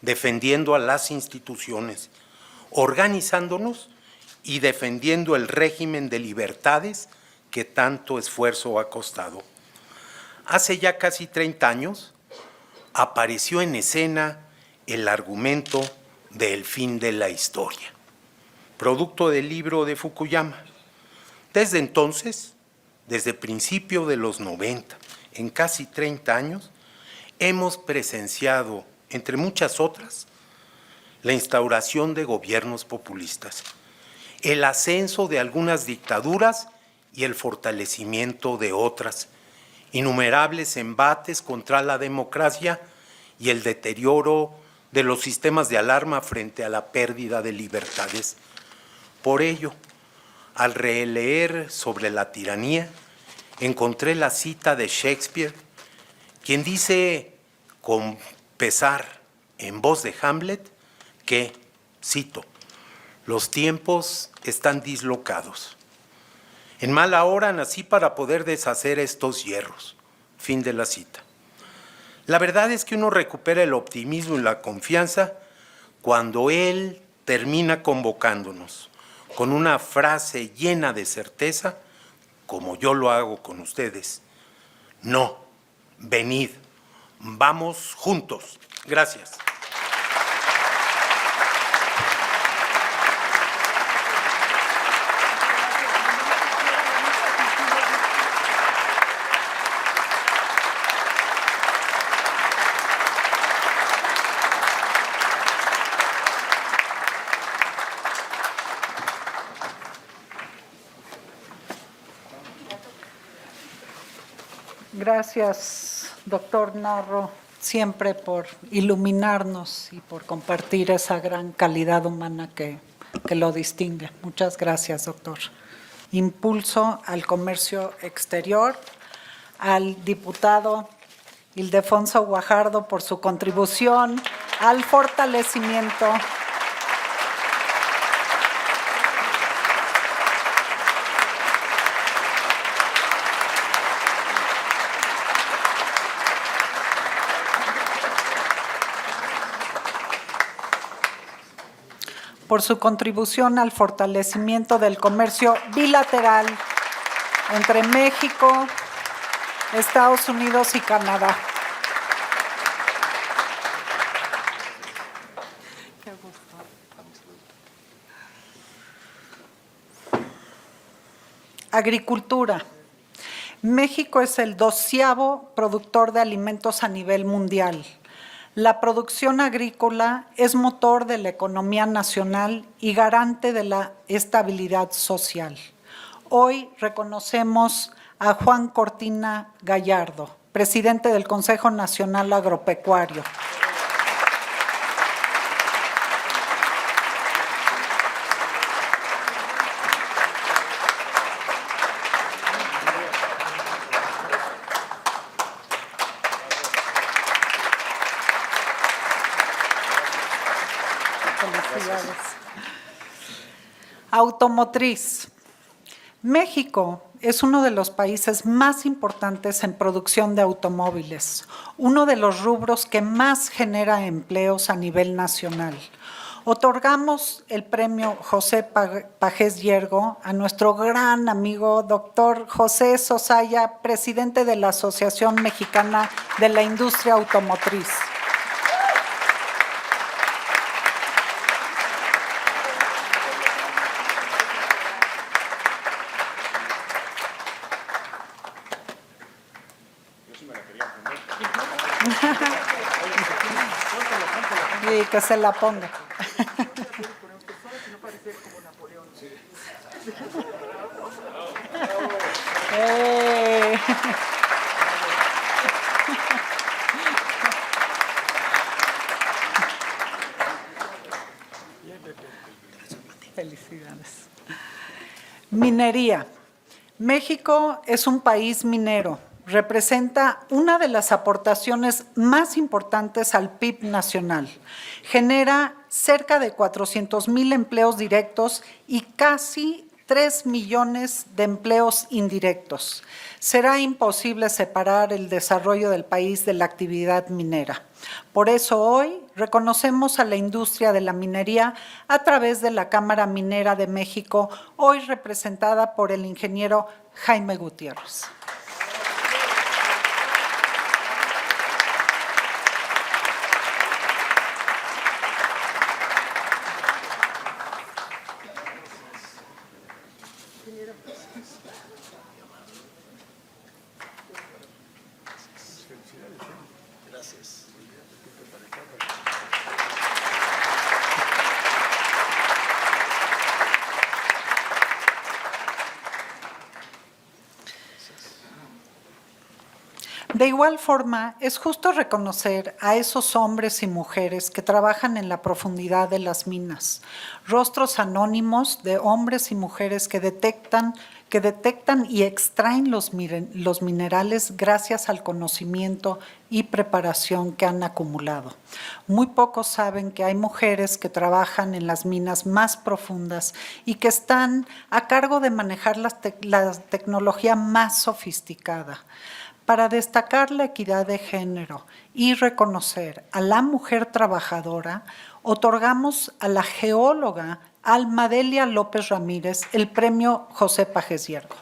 defendiendo a las instituciones, organizándonos y defendiendo el régimen de libertades que tanto esfuerzo ha costado. Hace ya casi 30 años apareció en escena el argumento del fin de la historia, producto del libro de Fukuyama. Desde entonces, desde principio de los 90, en casi 30 años, hemos presenciado, entre muchas otras, la instauración de gobiernos populistas el ascenso de algunas dictaduras y el fortalecimiento de otras, innumerables embates contra la democracia y el deterioro de los sistemas de alarma frente a la pérdida de libertades. Por ello, al releer sobre la tiranía, encontré la cita de Shakespeare, quien dice con pesar en voz de Hamlet que, cito, los tiempos están dislocados. En mala hora nací para poder deshacer estos hierros. Fin de la cita. La verdad es que uno recupera el optimismo y la confianza cuando él termina convocándonos con una frase llena de certeza, como yo lo hago con ustedes. No, venid, vamos juntos. Gracias. Gracias, doctor Narro, siempre por iluminarnos y por compartir esa gran calidad humana que lo distingue. Muchas gracias, doctor. Impulso al comercio exterior, al diputado Ildefonso Guajardo por su contribución al fortalecimiento del comercio bilateral entre México, Estados Unidos y Canadá. Agricultura. México es el 12º productor de alimentos a nivel mundial. La producción agrícola es motor de la economía nacional y garante de la estabilidad social. Hoy reconocemos a Juan Cortina Gallardo, presidente del Consejo Nacional Agropecuario. Automotriz. México es uno de los países más importantes en producción de automóviles, uno de los rubros que más genera empleos a nivel nacional. Otorgamos el premio José Pagés Yergo a nuestro gran amigo doctor José Sosaya, presidente de la Asociación Mexicana de la Industria Automotriz. Y que se la ponga. Felicidades. Minería. México es un país minero. Representa una de las aportaciones más importantes al PIB nacional. Genera cerca de 400,000 empleos directos y casi 3 millones de empleos indirectos. Será imposible separar el desarrollo del país de la actividad minera. Por eso hoy reconocemos a la industria de la minería a través de la Cámara Minera de México, hoy representada por el ingeniero Jaime Gutiérrez. De igual forma, es justo reconocer a esos hombres y mujeres que trabajan en la profundidad de las minas, rostros anónimos de hombres y mujeres que detectan y extraen los minerales gracias al conocimiento y preparación que han acumulado. Muy pocos saben que hay mujeres que trabajan en las minas más profundas y que están a cargo de manejar la tecnología más sofisticada. Para destacar la equidad de género y reconocer a la mujer trabajadora, otorgamos a la geóloga Almadelia López Ramírez el premio José Páez Hiergo.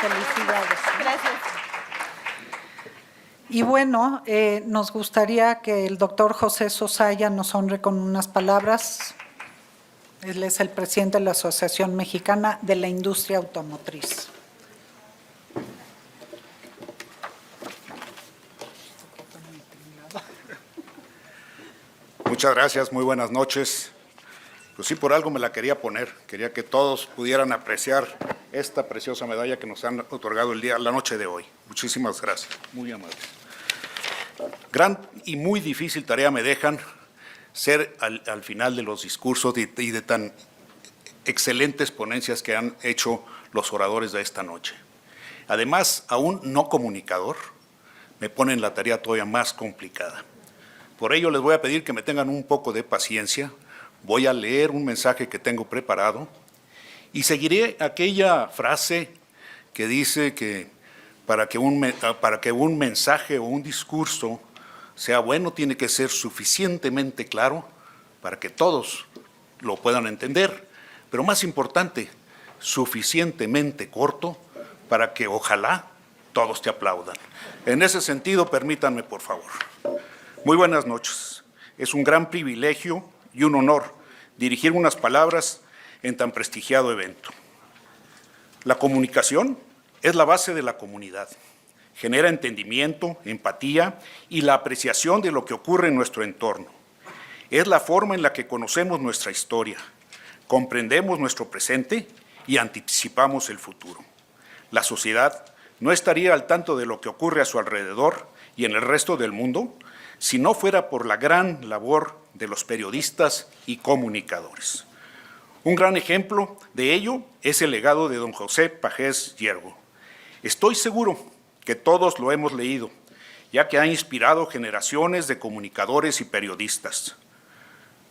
Felicidades. Gracias. Y bueno, nos gustaría que el doctor José Sosaya nos honre con unas palabras. Él es el presidente de la Asociación Mexicana de la Industria Automotriz. Muchas gracias, muy buenas noches. Pues sí, por algo me la quería poner. Quería que todos pudieran apreciar esta preciosa medalla que nos han otorgado la noche de hoy. Muchísimas gracias, muy amables. Gran y muy difícil tarea me dejan ser al final de los discursos y de tan excelentes ponencias que han hecho los oradores de esta noche. Además, aún no comunicador, me ponen la tarea todavía más complicada. Por ello les voy a pedir que me tengan un poco de paciencia. Voy a leer un mensaje que tengo preparado y seguiré aquella frase que dice que para que un mensaje o un discurso sea bueno tiene que ser suficientemente claro para que todos lo puedan entender, pero más importante, suficientemente corto para que ojalá todos te aplaudan. En ese sentido, permítanme, por favor. Muy buenas noches. Es un gran privilegio y un honor dirigir unas palabras en tan prestigiado evento. La comunicación es la base de la comunidad. Genera entendimiento, empatía y la apreciación de lo que ocurre en nuestro entorno. Es la forma en la que conocemos nuestra historia, comprendemos nuestro presente y anticipamos el futuro. La sociedad no estaría al tanto de lo que ocurre a su alrededor y en el resto del mundo si no fuera por la gran labor de los periodistas y comunicadores. Un gran ejemplo de ello es el legado de don José Páez Hiergo. Estoy seguro que todos lo hemos leído, ya que ha inspirado generaciones de comunicadores y periodistas.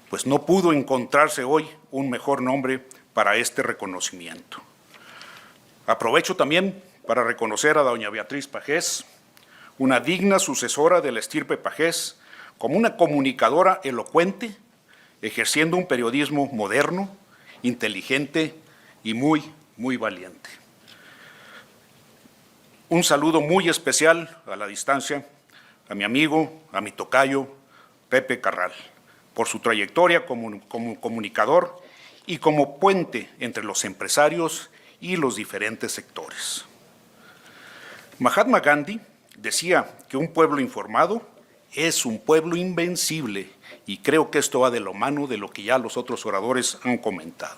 Pues no pudo encontrarse hoy un mejor nombre para este reconocimiento. Aprovecho también para reconocer a doña Beatriz Páez, una digna sucesora de la estirpe Páez, como una comunicadora elocuente, ejerciendo un periodismo moderno, inteligente y muy valiente. Un saludo muy especial a la distancia a mi amigo, a mi tocayo, Pepe Carral, por su trayectoria como comunicador y como puente entre los empresarios y los diferentes sectores. Mahatma Gandhi decía que un pueblo informado es un pueblo invencible, y creo que esto va de la mano de lo que ya los otros oradores han comentado.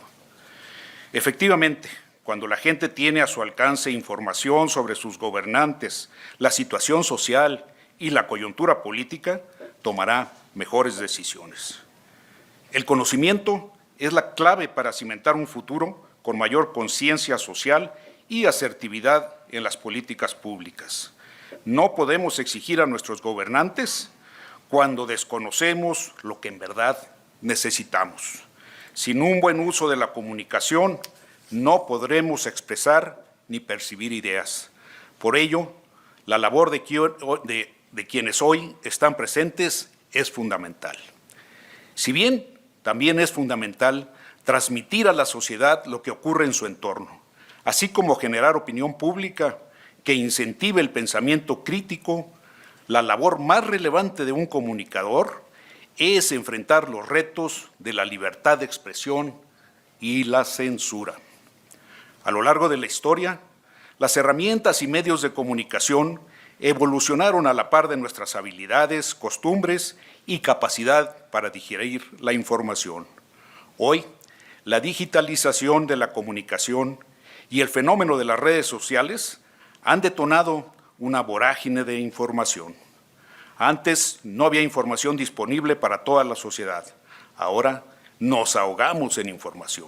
Efectivamente, cuando la gente tiene a su alcance información sobre sus gobernantes, la situación social y la coyuntura política, tomará mejores decisiones. El conocimiento es la clave para cimentar un futuro con mayor conciencia social y asertividad en las políticas públicas. No podemos exigir a nuestros gobernantes cuando desconocemos lo que en verdad necesitamos. Sin un buen uso de la comunicación, no podremos expresar ni percibir ideas. Por ello, la labor de quienes hoy están presentes es fundamental. Si bien también es fundamental transmitir a la sociedad lo que ocurre en su entorno, así como generar opinión pública que incentive el pensamiento crítico, la labor más relevante de un comunicador es enfrentar los retos de la libertad de expresión y la censura. A lo largo de la historia, las herramientas y medios de comunicación evolucionaron a la par de nuestras habilidades, costumbres y capacidad para digerir la información. Hoy, la digitalización de la comunicación y el fenómeno de las redes sociales han detonado una vorágine de información. Antes no había información disponible para toda la sociedad. Ahora nos ahogamos en información.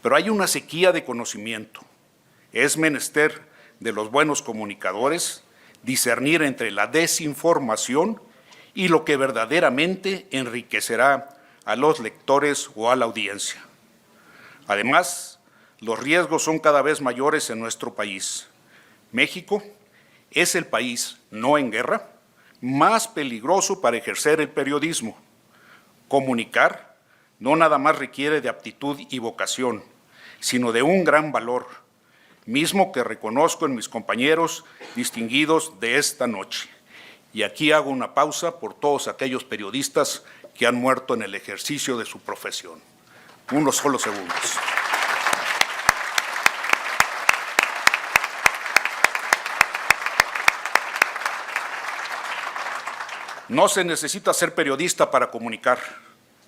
Pero hay una sequía de conocimiento. Es menester de los buenos comunicadores discernir entre la desinformación y lo que verdaderamente enriquecerá a los lectores o a la audiencia. Además, los riesgos son cada vez mayores en nuestro país. México es el país, no en guerra, más peligroso para ejercer el periodismo. Comunicar no nada más requiere de aptitud y vocación, sino de un gran valor, mismo que reconozco en mis compañeros distinguidos de esta noche. Y aquí hago una pausa por todos aquellos periodistas que han muerto en el ejercicio de su profesión. Unos solos segundos. No se necesita ser periodista para comunicar.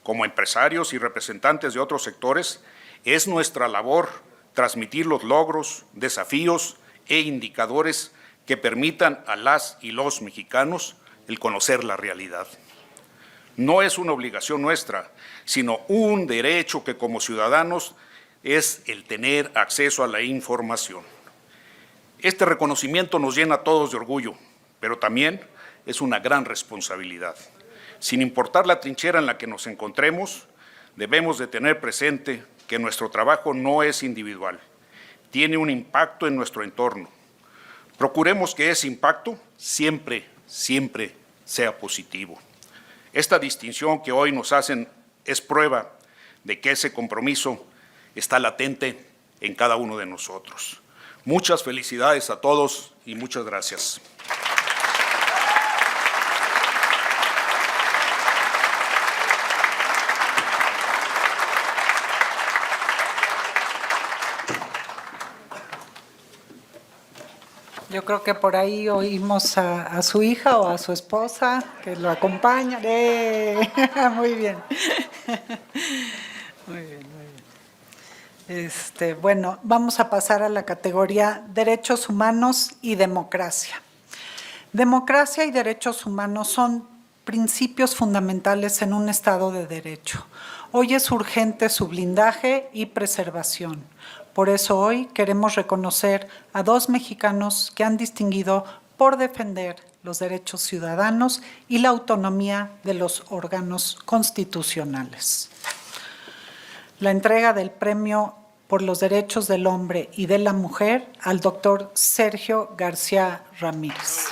Como empresarios y representantes de otros sectores, es nuestra labor transmitir los logros, desafíos e indicadores que permitan a las y los mexicanos el conocer la realidad. No es una obligación nuestra, sino un derecho que como ciudadanos es el tener acceso a la información. Este reconocimiento nos llena a todos de orgullo, pero también es una gran responsabilidad. Sin importar la trinchera en la que nos encontremos, debemos de tener presente que nuestro trabajo no es individual, tiene un impacto en nuestro entorno. Procuremos que ese impacto siempre sea positivo. Esta distinción que hoy nos hacen es prueba de que ese compromiso está latente en cada uno de nosotros. Muchas felicidades a todos y muchas gracias. Yo creo que por ahí oímos a su hija o a su esposa que lo acompañan. Muy bien. Muy bien, muy bien. Bueno, vamos a pasar a la categoría Derechos Humanos y Democracia. Democracia y derechos humanos son principios fundamentales en un Estado de Derecho. Hoy es urgente su blindaje y preservación. Por eso hoy queremos reconocer a dos mexicanos que han distinguido por defender los derechos ciudadanos y la autonomía de los órganos constitucionales. La entrega del Premio por los Derechos del Hombre y de la Mujer al doctor Sergio García Ramírez.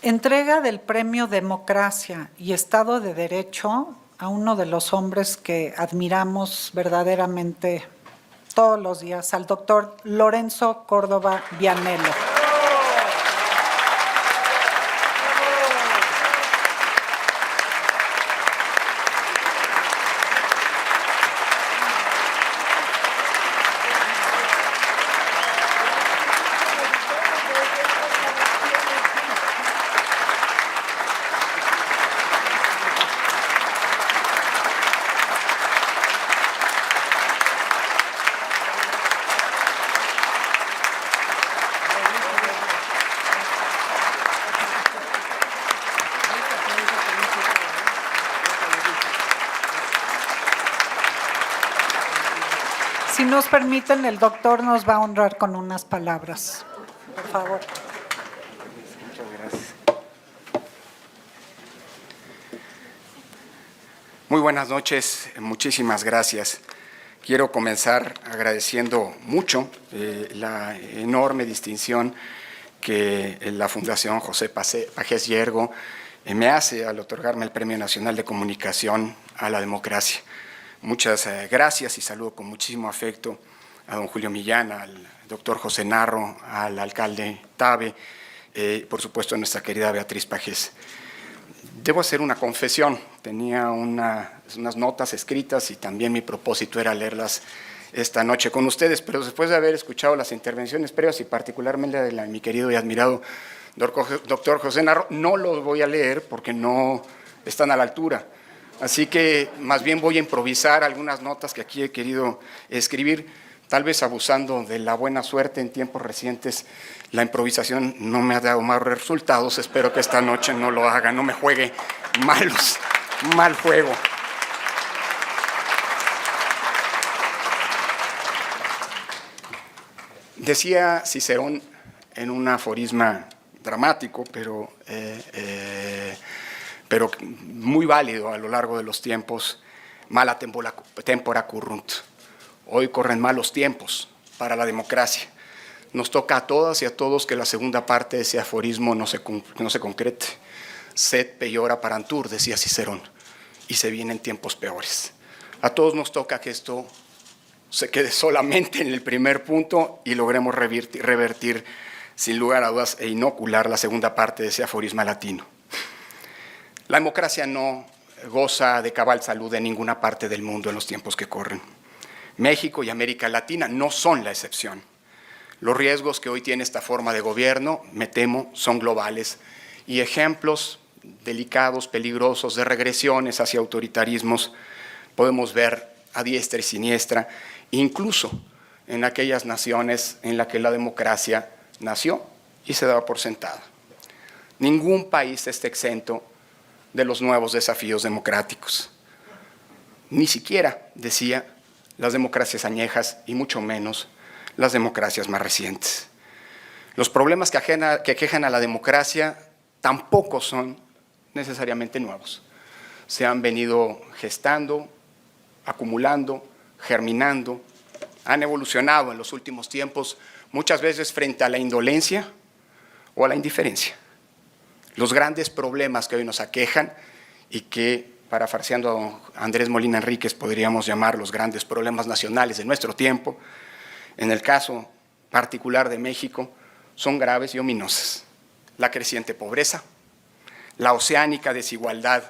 Entrega del Premio Democracia y Estado de Derecho a uno de los hombres que admiramos verdaderamente todos los días, al doctor Lorenzo Córdoba Vianello. Si nos permiten, el doctor nos va a honrar con unas palabras. por favor. Muchas gracias. Muy buenas noches, muchísimas gracias. Quiero comenzar agradeciendo mucho la enorme distinción que la Fundación José Pagés Yergo me hace al otorgarme el Premio Nacional de Comunicación a la Democracia. Muchas gracias y saludo con muchísimo afecto a don Julio Millán, al doctor José Narro, al alcalde Tabe, por supuesto a nuestra querida Beatriz Pagés. Debo hacer una confesión, tenía unas notas escritas y también mi propósito era leerlas esta noche con ustedes, pero después de haber escuchado las intervenciones previas y particularmente la de mi querido y admirado doctor José Narro, no los voy a leer porque no están a la altura. Así que más bien voy a improvisar algunas notas que aquí he querido escribir, tal vez abusando de la buena suerte en tiempos recientes. La improvisación no me ha dado malos resultados, espero que esta noche no lo haga, no me juegue mal juego. Decía Cicerón en un aforisma dramático, pero muy válido a lo largo de los tiempos: mala tempora currunt. Hoy corren malos tiempos para la democracia. Nos toca a todas y a todos que la segunda parte de ese aforismo no se concrete. Sed peiora parantur, decía Cicerón, y se vienen tiempos peores. A todos nos toca que esto se quede solamente en el primer punto y logremos revertir sin lugar a dudas e inocular la segunda parte de ese aforisma latino. La democracia no goza de cabal salud en ninguna parte del mundo en los tiempos que corren. México y América Latina no son la excepción. Los riesgos que hoy tiene esta forma de gobierno, me temo, son globales y ejemplos delicados, peligrosos de regresiones hacia autoritarismos podemos ver a diestra y siniestra, incluso en aquellas naciones en las que la democracia nació y se daba por sentada. Ningún país está exento de los nuevos desafíos democráticos. Ni siquiera, decía, las democracias añejas y mucho menos las democracias más recientes. Los problemas que aquejan a la democracia tampoco son necesariamente nuevos. Se han venido gestando, acumulando, germinando, han evolucionado en los últimos tiempos, muchas veces frente a la indolencia o a la indiferencia. Los grandes problemas que hoy nos aquejan y que, parafraseando a don Andrés Molina Enríquez, podríamos llamar los grandes problemas nacionales de nuestro tiempo, en el caso particular de México, son graves y ominosas. La creciente pobreza, la oceánica desigualdad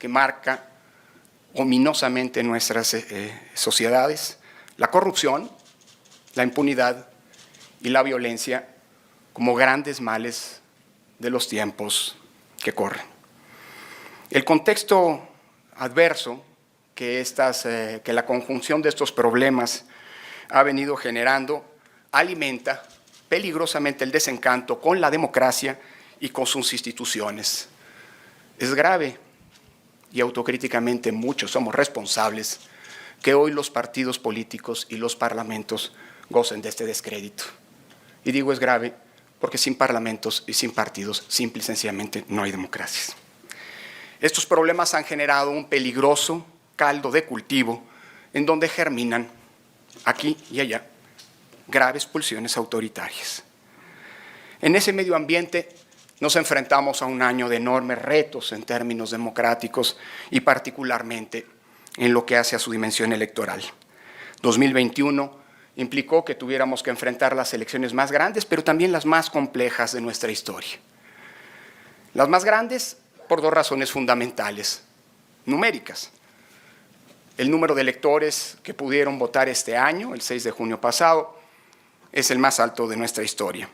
que marca ominosamente nuestras sociedades, la corrupción, la impunidad y la violencia como grandes males de los tiempos que corren. El contexto adverso que la conjunción de estos problemas ha venido generando alimenta peligrosamente el desencanto con la democracia y con sus instituciones. Es grave y autocríticamente muchos somos responsables que hoy los partidos políticos y los parlamentos gocen de este descrédito. Y digo es grave porque sin parlamentos y sin partidos simple y sencillamente no hay democracias. Estos problemas han generado un peligroso caldo de cultivo en donde germinan, aquí y allá, graves pulsiones autoritarias. En ese medio ambiente nos enfrentamos a un año de enormes retos en términos democráticos y particularmente en lo que hace a su dimensión electoral. 2021 implicó que tuviéramos que enfrentar las elecciones más grandes, pero también las más complejas de nuestra historia. Las más grandes por dos razones fundamentales, numéricas. El número de electores que pudieron votar este año, el 6 de junio pasado, es el más alto de nuestra historia.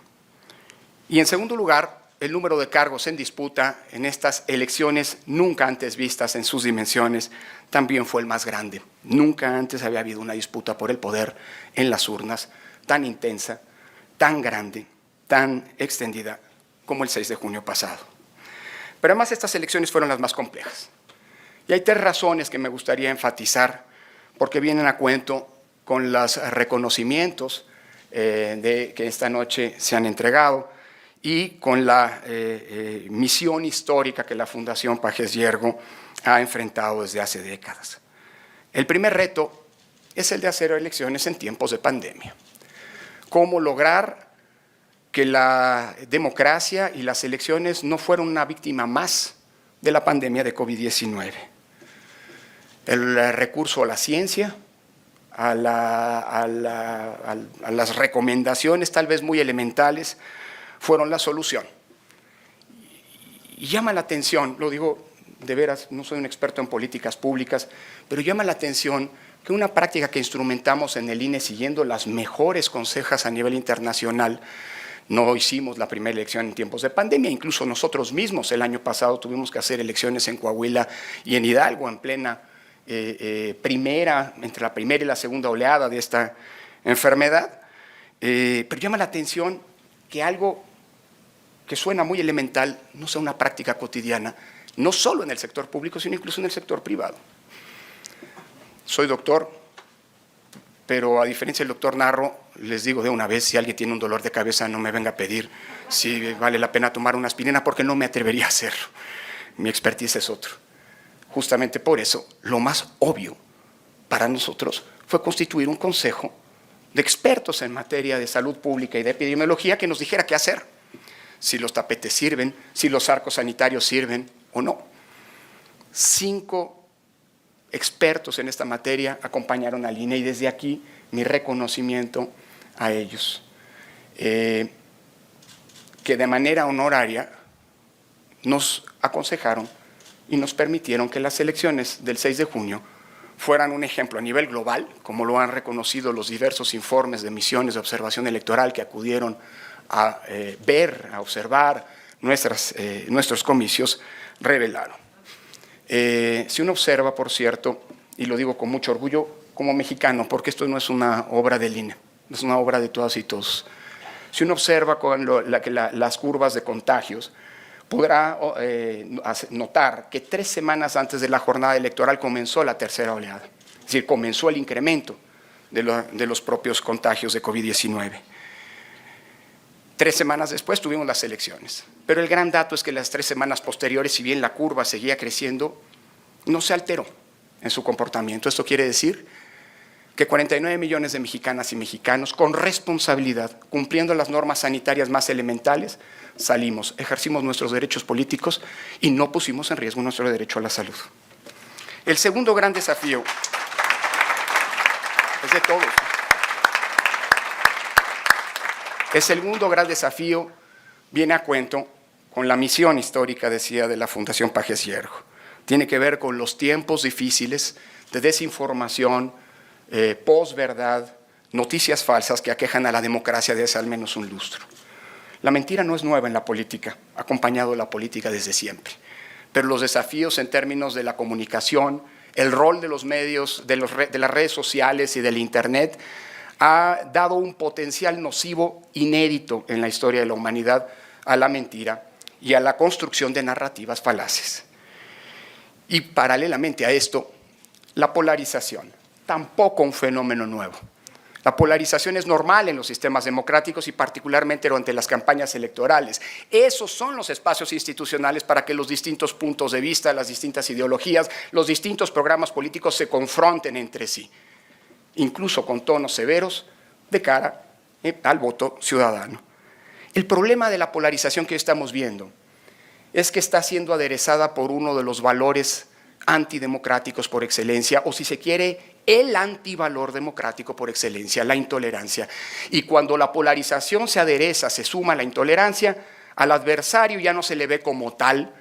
Y en segundo lugar, el número de cargos en disputa en estas elecciones nunca antes vistas en sus dimensiones también fue el más grande. Nunca antes había habido una disputa por el poder en las urnas tan intensa, tan grande, tan extendida como el 6 de junio pasado. Pero además estas elecciones fueron las más complejas. Y hay tres razones que me gustaría enfatizar porque vienen a cuento con los reconocimientos que esta noche se han entregado y con la misión histórica que la Fundación Páez Yergo ha enfrentado desde hace décadas. El primer reto es el de hacer elecciones en tiempos de pandemia. ¿Cómo lograr que la democracia y las elecciones no fueran una víctima más de la pandemia de COVID-19? El recurso a la ciencia, a las recomendaciones tal vez muy elementales, fueron la solución. Y llama la atención, lo digo de veras, no soy un experto en políticas públicas, pero llama la atención que una práctica que instrumentamos en el INE siguiendo las mejores consejas a nivel internacional, no hicimos la primera elección en tiempos de pandemia, incluso nosotros mismos el año pasado tuvimos que hacer elecciones en Coahuila y en Hidalgo en plena entre la primera y la segunda oleada de esta enfermedad, pero llama la atención que algo que suena muy elemental no sea una práctica cotidiana, no solo en el sector público, sino incluso en el sector privado. Soy doctor, pero a diferencia del doctor Narro, les digo de una vez, si alguien tiene un dolor de cabeza, no me venga a pedir si vale la pena tomar una aspirina, porque no me atrevería a hacerlo. Mi expertise es otro. Justamente por eso, lo más obvio para nosotros fue constituir un consejo de expertos en materia de salud pública y de epidemiología que nos dijera qué hacer, si los tapetes sirven, si los arcos sanitarios sirven o no. 5 expertos en esta materia acompañaron al INE y desde aquí mi reconocimiento a ellos, que de manera honoraria nos aconsejaron y nos permitieron que las elecciones del 6 de junio fueran un ejemplo a nivel global, como lo han reconocido los diversos informes de misiones de observación electoral que acudieron a ver, a observar nuestros comicios, revelaron. Si uno observa, por cierto, y lo digo con mucho orgullo como mexicano, porque esto no es una obra del INE, es una obra de todas y todos. Si uno observa las curvas de contagios, podrá notar que 3 semanas antes de la jornada electoral comenzó la tercera oleada, es decir, comenzó el incremento de los propios contagios de COVID-19. 3 semanas después tuvimos las elecciones, pero el gran dato es que las 3 semanas posteriores, si bien la curva seguía creciendo, no se alteró en su comportamiento. Esto quiere decir que 49 millones de mexicanas y mexicanos, con responsabilidad, cumpliendo las normas sanitarias más elementales, salimos, ejercimos nuestros derechos políticos y no pusimos en riesgo nuestro derecho a la salud. El segundo gran desafío es de todos. El segundo gran desafío viene a cuento con la misión histórica, decía, de la Fundación Páez Yergo. Tiene que ver con los tiempos difíciles de desinformación, posverdad, noticias falsas que aquejan a la democracia desde hace al menos un lustro. La mentira no es nueva en la política, ha acompañado la política desde siempre. Pero los desafíos en términos de la comunicación, el rol de los medios, de las redes sociales y del Internet, ha dado un potencial nocivo inédito en la historia de la humanidad a la mentira y a la construcción de narrativas falaces. Y paralelamente a esto, la polarización, tampoco un fenómeno nuevo. La polarización es normal en los sistemas democráticos y particularmente durante las campañas electorales. Esos son los espacios institucionales para que los distintos puntos de vista, las distintas ideologías, los distintos programas políticos se confronten entre sí, incluso con tonos severos de cara al voto ciudadano. El problema de la polarización que estamos viendo es que está siendo aderezada por uno de los valores antidemocráticos por excelencia, o si se quiere, el antivalor democrático por excelencia, la intolerancia. Y cuando la polarización se adereza, se suma a la intolerancia, al adversario ya no se le ve como tal,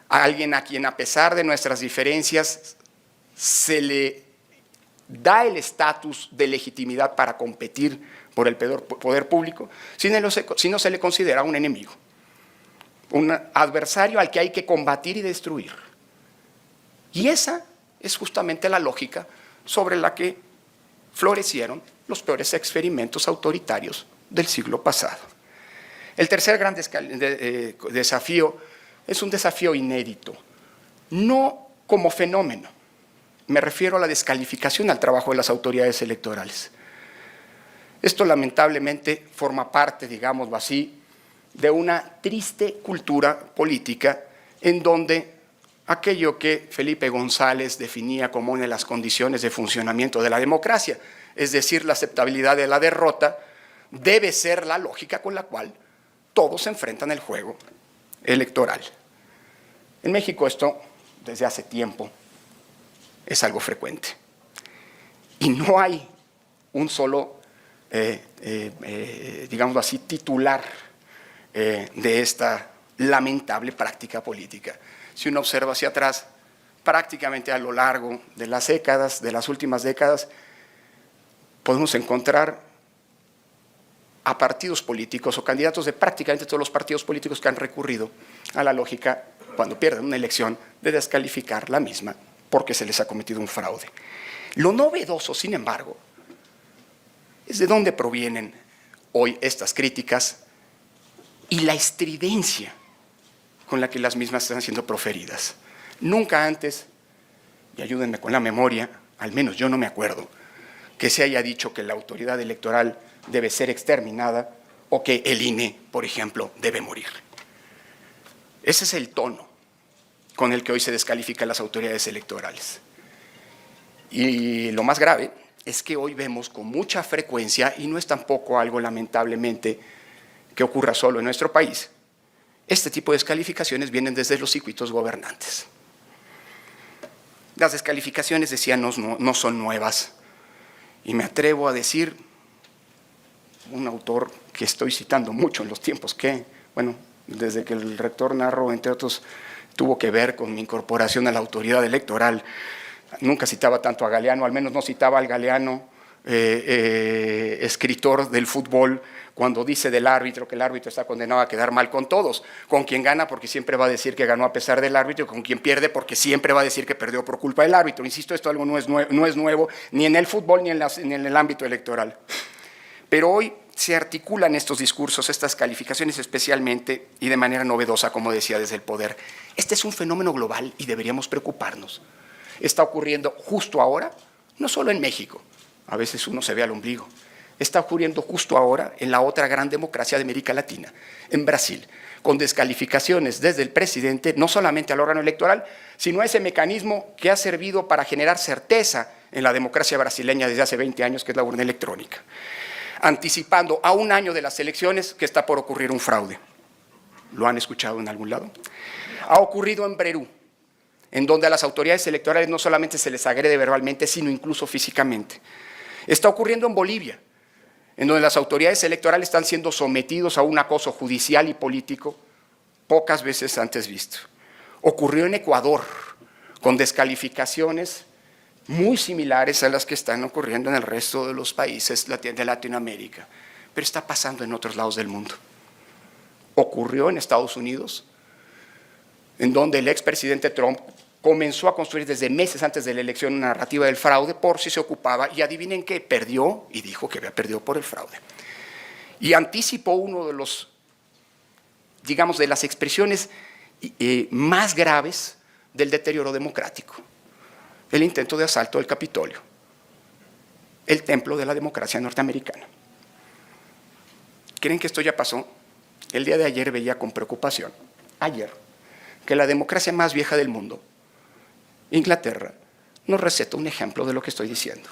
a alguien a quien a pesar de nuestras diferencias se le da el estatus de legitimidad para competir por el poder público, sino se le considera un enemigo, un adversario al que hay que combatir y destruir. Y esa es justamente la lógica sobre la que florecieron los peores experimentos autoritarios del siglo pasado. El tercer gran desafío es un desafío inédito, no como fenómeno. Me refiero a la descalificación al trabajo de las autoridades electorales. Esto lamentablemente forma parte, digámoslo así, de una triste cultura política en donde aquello que Felipe González definía como una de las condiciones de funcionamiento de la democracia, es decir, la aceptabilidad de la derrota, debe ser la lógica con la cual todos se enfrentan el juego electoral. En México esto, desde hace tiempo, es algo frecuente. Y no hay un solo, digámoslo así, titular de esta lamentable práctica política. Si uno observa hacia atrás, prácticamente a lo largo de las décadas, de las últimas décadas, podemos encontrar a partidos políticos o candidatos de prácticamente todos los partidos políticos que han recurrido a la lógica, cuando pierden una elección, de descalificar la misma porque se les ha cometido un fraude. Lo novedoso, sin embargo, es de dónde provienen hoy estas críticas y la estridencia con la que las mismas están siendo proferidas. Nunca antes, y ayúdenme con la memoria, al menos yo no me acuerdo, que se haya dicho que la autoridad electoral debe ser exterminada o que el INE, por ejemplo, debe morir. Ese es el tono con el que hoy se descalifican las autoridades electorales. Y lo más grave es que hoy vemos con mucha frecuencia, y no es tampoco algo lamentablemente que ocurra solo en nuestro país, este tipo de descalificaciones vienen desde los circuitos gobernantes. Las descalificaciones, decía, no son nuevas. Y me atrevo a decir, un autor que estoy citando mucho en los tiempos que, bueno, desde que el rector Narro, entre otros, tuvo que ver con mi incorporación a la autoridad electoral, nunca citaba tanto a Galeano, al menos no citaba al Galeano, escritor del fútbol, cuando dice del árbitro que el árbitro está condenado a quedar mal con todos, con quien gana porque siempre va a decir que ganó a pesar del árbitro, y con quien pierde porque siempre va a decir que perdió por culpa del árbitro. Insisto, esto algo no es nuevo ni en el fútbol ni en el ámbito electoral. Pero hoy se articulan estos discursos, estas calificaciones especialmente y de manera novedosa, como decía, desde el poder. Este es un fenómeno global y deberíamos preocuparnos. Está ocurriendo justo ahora, no solo en México, a veces uno se ve al ombligo, está ocurriendo justo ahora en la otra gran democracia de América Latina, en Brasil, con descalificaciones desde el presidente, no solamente al órgano electoral, sino a ese mecanismo que ha servido para generar certeza en la democracia brasileña desde hace 20 años, que es la urna electrónica, anticipando a un año de las elecciones que está por ocurrir un fraude. ¿Lo han escuchado en algún lado? Ha ocurrido en Perú, en donde a las autoridades electorales no solamente se les agrede verbalmente, sino incluso físicamente. Está ocurriendo en Bolivia, en donde las autoridades electorales están siendo sometidos a un acoso judicial y político pocas veces antes visto. Ocurrió en Ecuador, con descalificaciones muy similares a las que están ocurriendo en el resto de los países de Latinoamérica, pero está pasando en otros lados del mundo. Ocurrió en Estados Unidos, en donde el expresidente Trump comenzó a construir desde meses antes de la elección una narrativa del fraude por si se ocupaba, y adivinen qué, perdió y dijo que había perdido por el fraude. Y anticipó uno de los, digamos, de las expresiones más graves del deterioro democrático, el intento de asalto del Capitolio, el templo de la democracia norteamericana. ¿Creen que esto ya pasó? El día de ayer veía con preocupación, que la democracia más vieja del mundo, Inglaterra, nos receta un ejemplo de lo que estoy diciendo.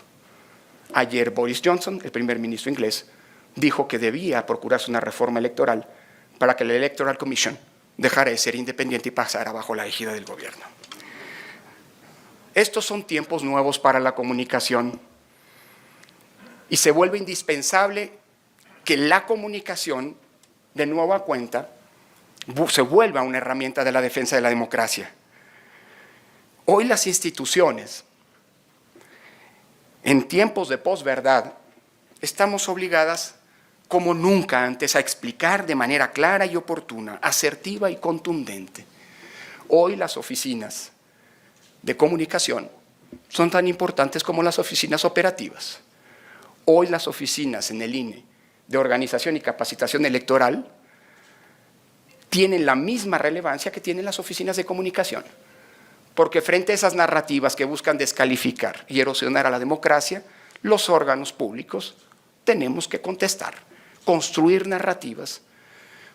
Ayer Boris Johnson, el primer ministro inglés, dijo que debía procurarse una reforma electoral para que la Electoral Commission dejara de ser independiente y pasara bajo la égida del gobierno. Estos son tiempos nuevos para la comunicación y se vuelve indispensable que la comunicación, de nueva cuenta, se vuelva una herramienta de la defensa de la democracia. Hoy las instituciones, en tiempos de posverdad, estamos obligadas como nunca antes a explicar de manera clara y oportuna, asertiva y contundente. Hoy las oficinas de comunicación son tan importantes como las oficinas operativas. Hoy las oficinas en el INE de organización y capacitación electoral tienen la misma relevancia que tienen las oficinas de comunicación, porque frente a esas narrativas que buscan descalificar y erosionar a la democracia, los órganos públicos tenemos que contestar, construir narrativas.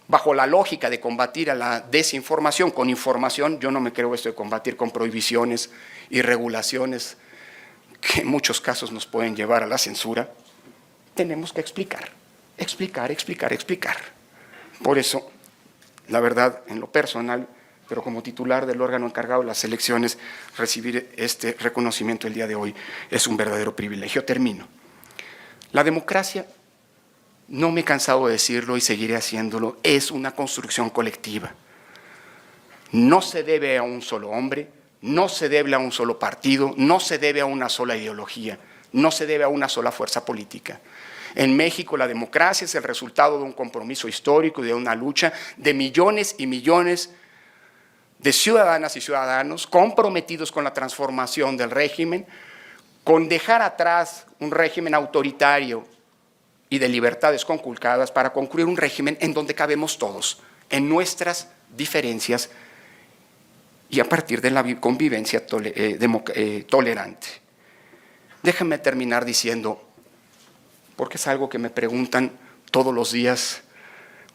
Bajo la lógica de combatir a la desinformación con información, yo no me creo esto de combatir con prohibiciones y regulaciones que en muchos casos nos pueden llevar a la censura. Tenemos que explicar. Por eso, la verdad, en lo personal, pero como titular del órgano encargado de las elecciones, recibir este reconocimiento el día de hoy es un verdadero privilegio. Termino. La democracia, no me he cansado de decirlo y seguiré haciéndolo, es una construcción colectiva. No se debe a un solo hombre, no se debe a un solo partido, no se debe a una sola ideología, no se debe a una sola fuerza política. En México la democracia es el resultado de un compromiso histórico y de una lucha de millones y millones de ciudadanas y ciudadanos comprometidos con la transformación del régimen, con dejar atrás un régimen autoritario y de libertades conculcadas para construir un régimen en donde cabemos todos, en nuestras diferencias y a partir de la convivencia tolerante. Déjenme terminar diciendo, porque es algo que me preguntan todos los días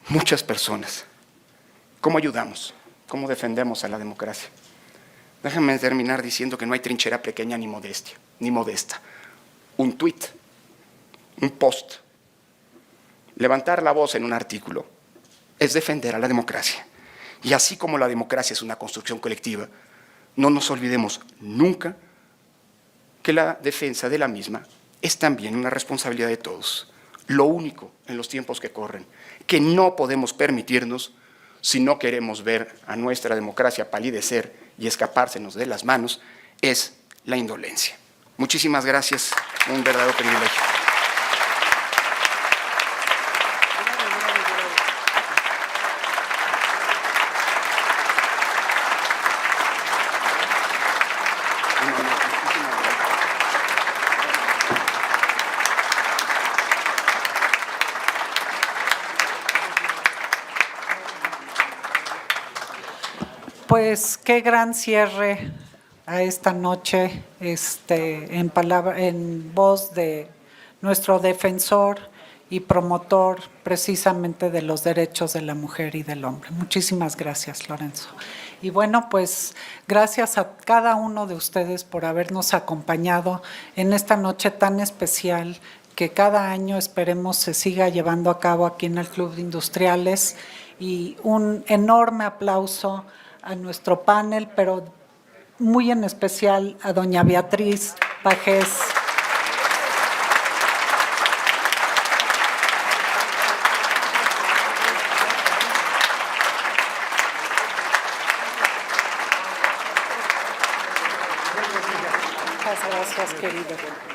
muchas personas, ¿cómo ayudamos? ¿Cómo defendemos a la democracia? Déjenme terminar diciendo que no hay trinchera pequeña ni modesta. Un tuit, un post, levantar la voz en un artículo es defender a la democracia. Y así como la democracia es una construcción colectiva, no nos olvidemos nunca que la defensa de la misma es también una responsabilidad de todos. Lo único en los tiempos que corren que no podemos permitirnos si no queremos ver a nuestra democracia palidecer y escapársenos de las manos es la indolencia. Muchísimas gracias, un verdadero privilegio. Pues qué gran cierre a esta noche, en voz de nuestro defensor y promotor precisamente de los derechos de la mujer y del hombre. Muchísimas gracias, Lorenzo. Y bueno, pues gracias a cada uno de ustedes por habernos acompañado en esta noche tan especial que cada año esperemos se siga llevando a cabo aquí en el Club de Industriales. Y un enorme aplauso a nuestro panel, pero muy en especial a doña Beatriz Pajés. Muchas gracias, querido.